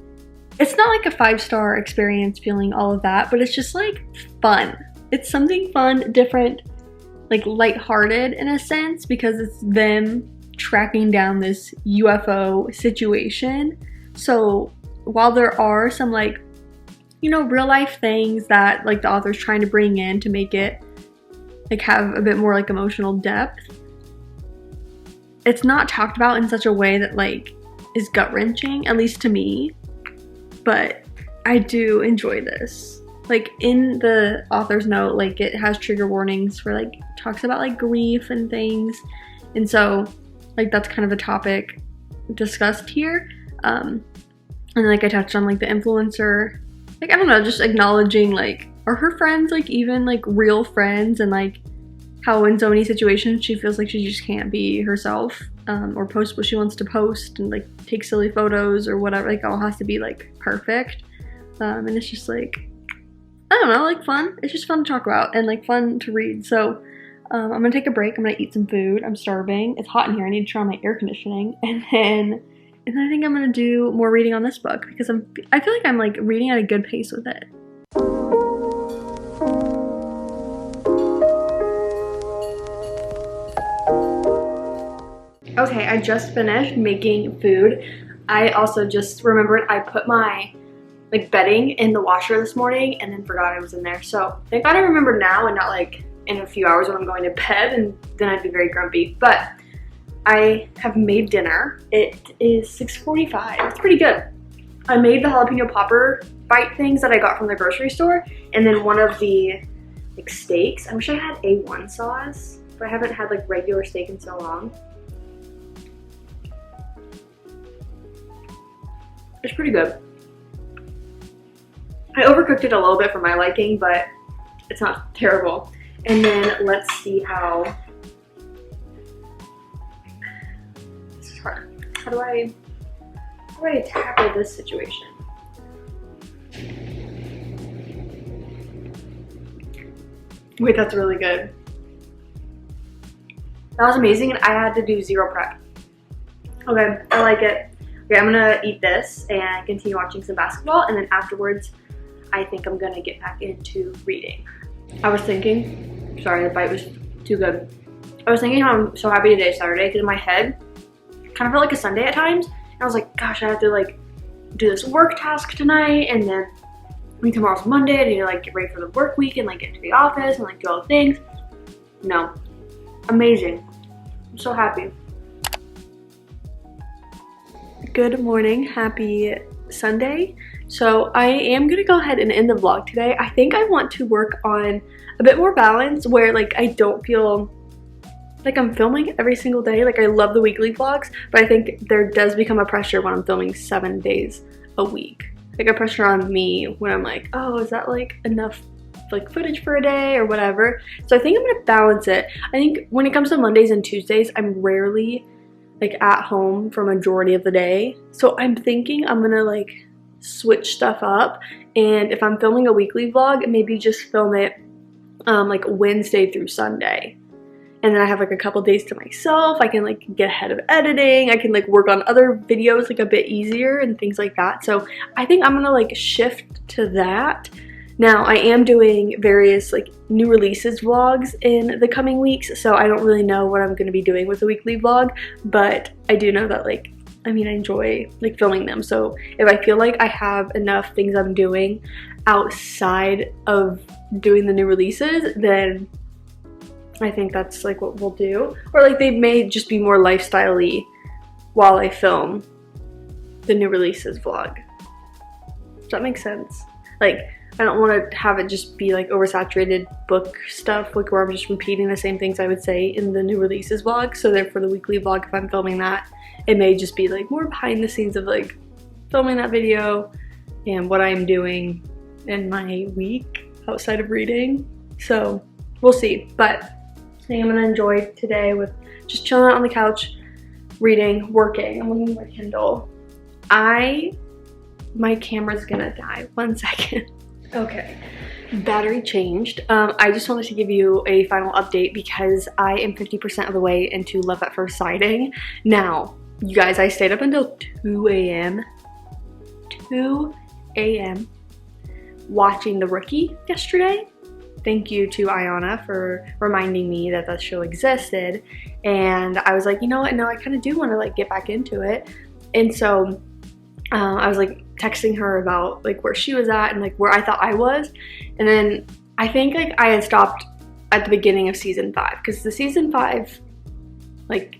it's not like a 5-star experience feeling all of that, but it's just like fun. It's something fun, different, like lighthearted in a sense, because it's them tracking down this UFO situation. So while there are some like, you know, real life things that like the author's trying to bring in to make it like have a bit more like emotional depth, it's not talked about in such a way that like is gut-wrenching, at least to me. But I do enjoy this. Like in the author's note, like it has trigger warnings for like, talks about like grief and things, and so like that's kind of a topic discussed here. And like I touched on like the influencer, like I don't know, just acknowledging like, are her friends like even like real friends, and like how in so many situations she feels like she just can't be herself, or post what she wants to post, and like take silly photos or whatever, like all has to be like perfect. And it's just like, I don't know, like fun. It's just fun to talk about and like fun to read. So I'm gonna take a break. I'm gonna eat some food. I'm starving. It's hot in here. I need to turn on my air conditioning, and then I think I'm gonna do more reading on this book, because I feel like I'm like reading at a good pace with it. Okay, I just finished making food. I also just remembered I put my like bedding in the washer this morning and then forgot it was in there. So thank God I remember now and not like in a few hours when I'm going to bed, and then I'd be very grumpy. But I have made dinner. It is 6:45. It's pretty good. I made the jalapeno popper bite things that I got from the grocery store, and then one of the like steaks. I wish I had A1 sauce, but I haven't had like regular steak in so long. It's pretty good. I overcooked it a little bit for my liking, but it's not terrible. And then let's see how, this is hard. How do I tackle this situation? Wait, that's really good. That was amazing, and I had to do zero prep. Okay, I like it. Okay, I'm gonna eat this and continue watching some basketball, and then afterwards, I think I'm gonna get back into reading. I was thinking, sorry, the bite was too good. I was thinking how I'm so happy today is Saturday, because in my head, it kind of felt like a Sunday at times. And I was like, gosh, I have to like do this work task tonight, and then tomorrow's Monday, I need to like get ready for the work week and like get to the office and like do all the things. No, amazing. I'm so happy. Good morning, happy Sunday. So I am gonna go ahead and end the vlog today. I think I want to work on a bit more balance where like I don't feel like I'm filming every single day. Like I love the weekly vlogs, but I think there does become a pressure when I'm filming 7 days a week. Like a pressure on me when I'm like, oh, is that like enough like footage for a day or whatever? So I think I'm gonna balance it. I think when it comes to Mondays and Tuesdays, I'm rarely like at home for majority of the day. So I'm thinking I'm gonna like switch stuff up, and if I'm filming a weekly vlog, maybe just film it like Wednesday through Sunday, and then I have like a couple days to myself. I can like get ahead of editing. I can like work on other videos like a bit easier and things like that. So I think I'm gonna like shift to that. Now I am doing various like new releases vlogs in the coming weeks, so I don't really know what I'm gonna be doing with the weekly vlog, but I do know that like, I mean, I enjoy like filming them. So if I feel like I have enough things I'm doing outside of doing the new releases, then I think that's like what we'll do. Or like they may just be more lifestyle-y while I film the new releases vlog. Does that make sense? Like, I don't want to have it just be like oversaturated book stuff, like where I'm just repeating the same things I would say in the new releases vlog. So therefore the weekly vlog, if I'm filming that, it may just be like more behind the scenes of like filming that video and what I'm doing in my week outside of reading. So we'll see. But I think I'm gonna enjoy today with just chilling out on the couch, reading, working. I'm looking at my Kindle. My camera's gonna die. 1 second. Okay, battery changed. I just wanted to give you a final update because I am 50% of the way into Love at First Sighting. Now, you guys, I stayed up until 2 a.m. 2 a.m. watching The Rookie yesterday. Thank you to Ayana for reminding me that that show existed. And I was like, you know what? No, I kind of do want to like get back into it. And so I was like texting her about like where she was at and like where I thought I was. And then I think like I had stopped at the beginning of season 5 because the season 5 like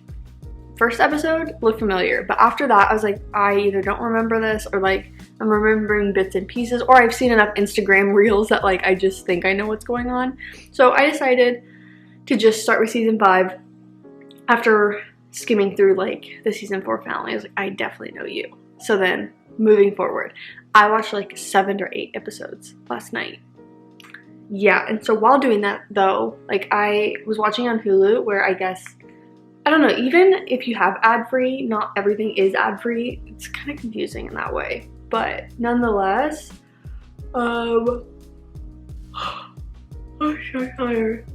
first episode looked familiar. But after that, I was like, I either don't remember this or like I'm remembering bits and pieces, or I've seen enough Instagram reels that like I just think I know what's going on. So I decided to just start with season 5 after skimming through like the season 4 finale. I was like, I definitely know you. So then moving forward, I watched like 7 or 8 episodes last night. Yeah, and so while doing that though, like I was watching on Hulu where I guess, I don't know, even if you have ad-free, not everything is ad-free. It's kind of confusing in that way. But nonetheless, I'm so tired.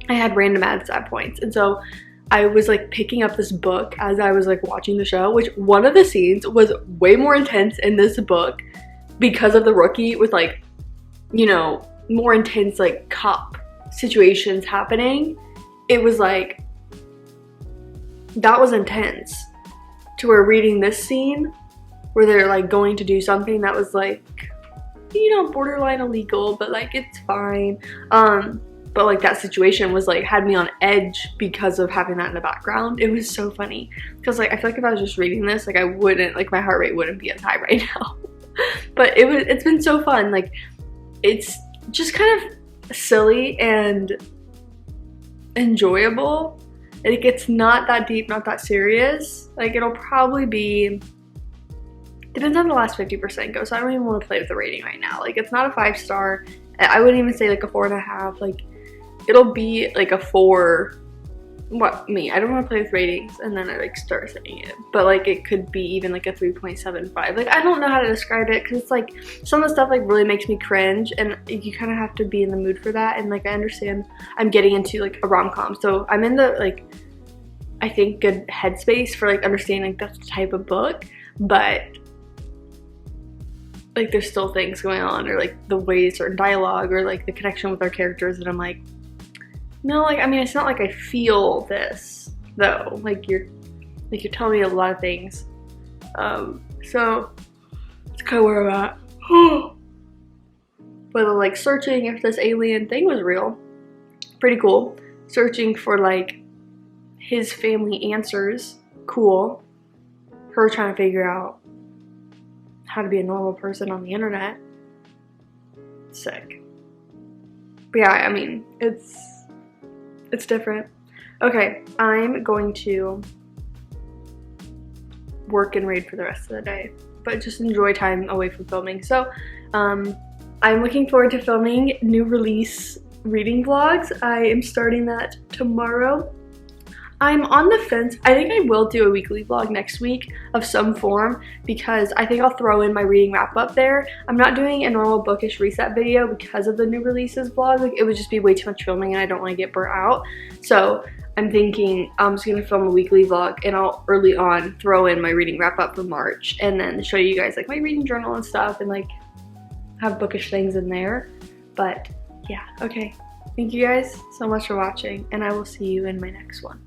I had random ads at points. And so I was like picking up this book as I was like watching the show, which one of the scenes was way more intense in this book because of The Rookie with like, you know, more intense like cop situations happening. It was like, that was intense to where reading this scene where they're like going to do something that was like, you know, borderline illegal, but like it's fine. But like that situation was like had me on edge because of having that in the background. It was so funny because like I feel like if I was just reading this, like I wouldn't, like my heart rate wouldn't be as high right now. But it's been so fun. Like it's just kind of silly and enjoyable. Like it's not that deep, not that serious. Like it'll probably be, depends on the last 50% goes. So I don't even want to play with the rating right now. Like it's not a 5-star. I wouldn't even say like a 4.5. Like it'll be like a 4. What, me? I don't want to play with ratings and then I like start saying it. But like it could be even like a 3.75. Like I don't know how to describe it because it's like some of the stuff like really makes me cringe and you kind of have to be in the mood for that. And like I understand I'm getting into like a rom-com. So I'm in the like, I think good headspace for like understanding like that type of book. But like there's still things going on or like the way certain dialogue or like the connection with our characters that I'm like, no, like I mean it's not like I feel this though. Like you're telling me a lot of things. So it's kind of where I'm at. But like searching if this alien thing was real, pretty cool. Searching for like his family answers, cool. Her trying to figure out how to be a normal person on the internet, sick. But yeah, I mean, it's different. Okay, I'm going to work and read for the rest of the day, but just enjoy time away from filming. So I'm looking forward to filming new release reading vlogs. I am starting that tomorrow. I'm on the fence. I think I will do a weekly vlog next week of some form because I think I'll throw in my reading wrap up there. I'm not doing a normal bookish reset video because of the new releases vlog. Like, it would just be way too much filming and I don't want to get burnt out. So I'm thinking I'm just gonna film a weekly vlog and I'll early on throw in my reading wrap up for March and then show you guys like my reading journal and stuff and like have bookish things in there. But yeah, okay. Thank you guys so much for watching and I will see you in my next one.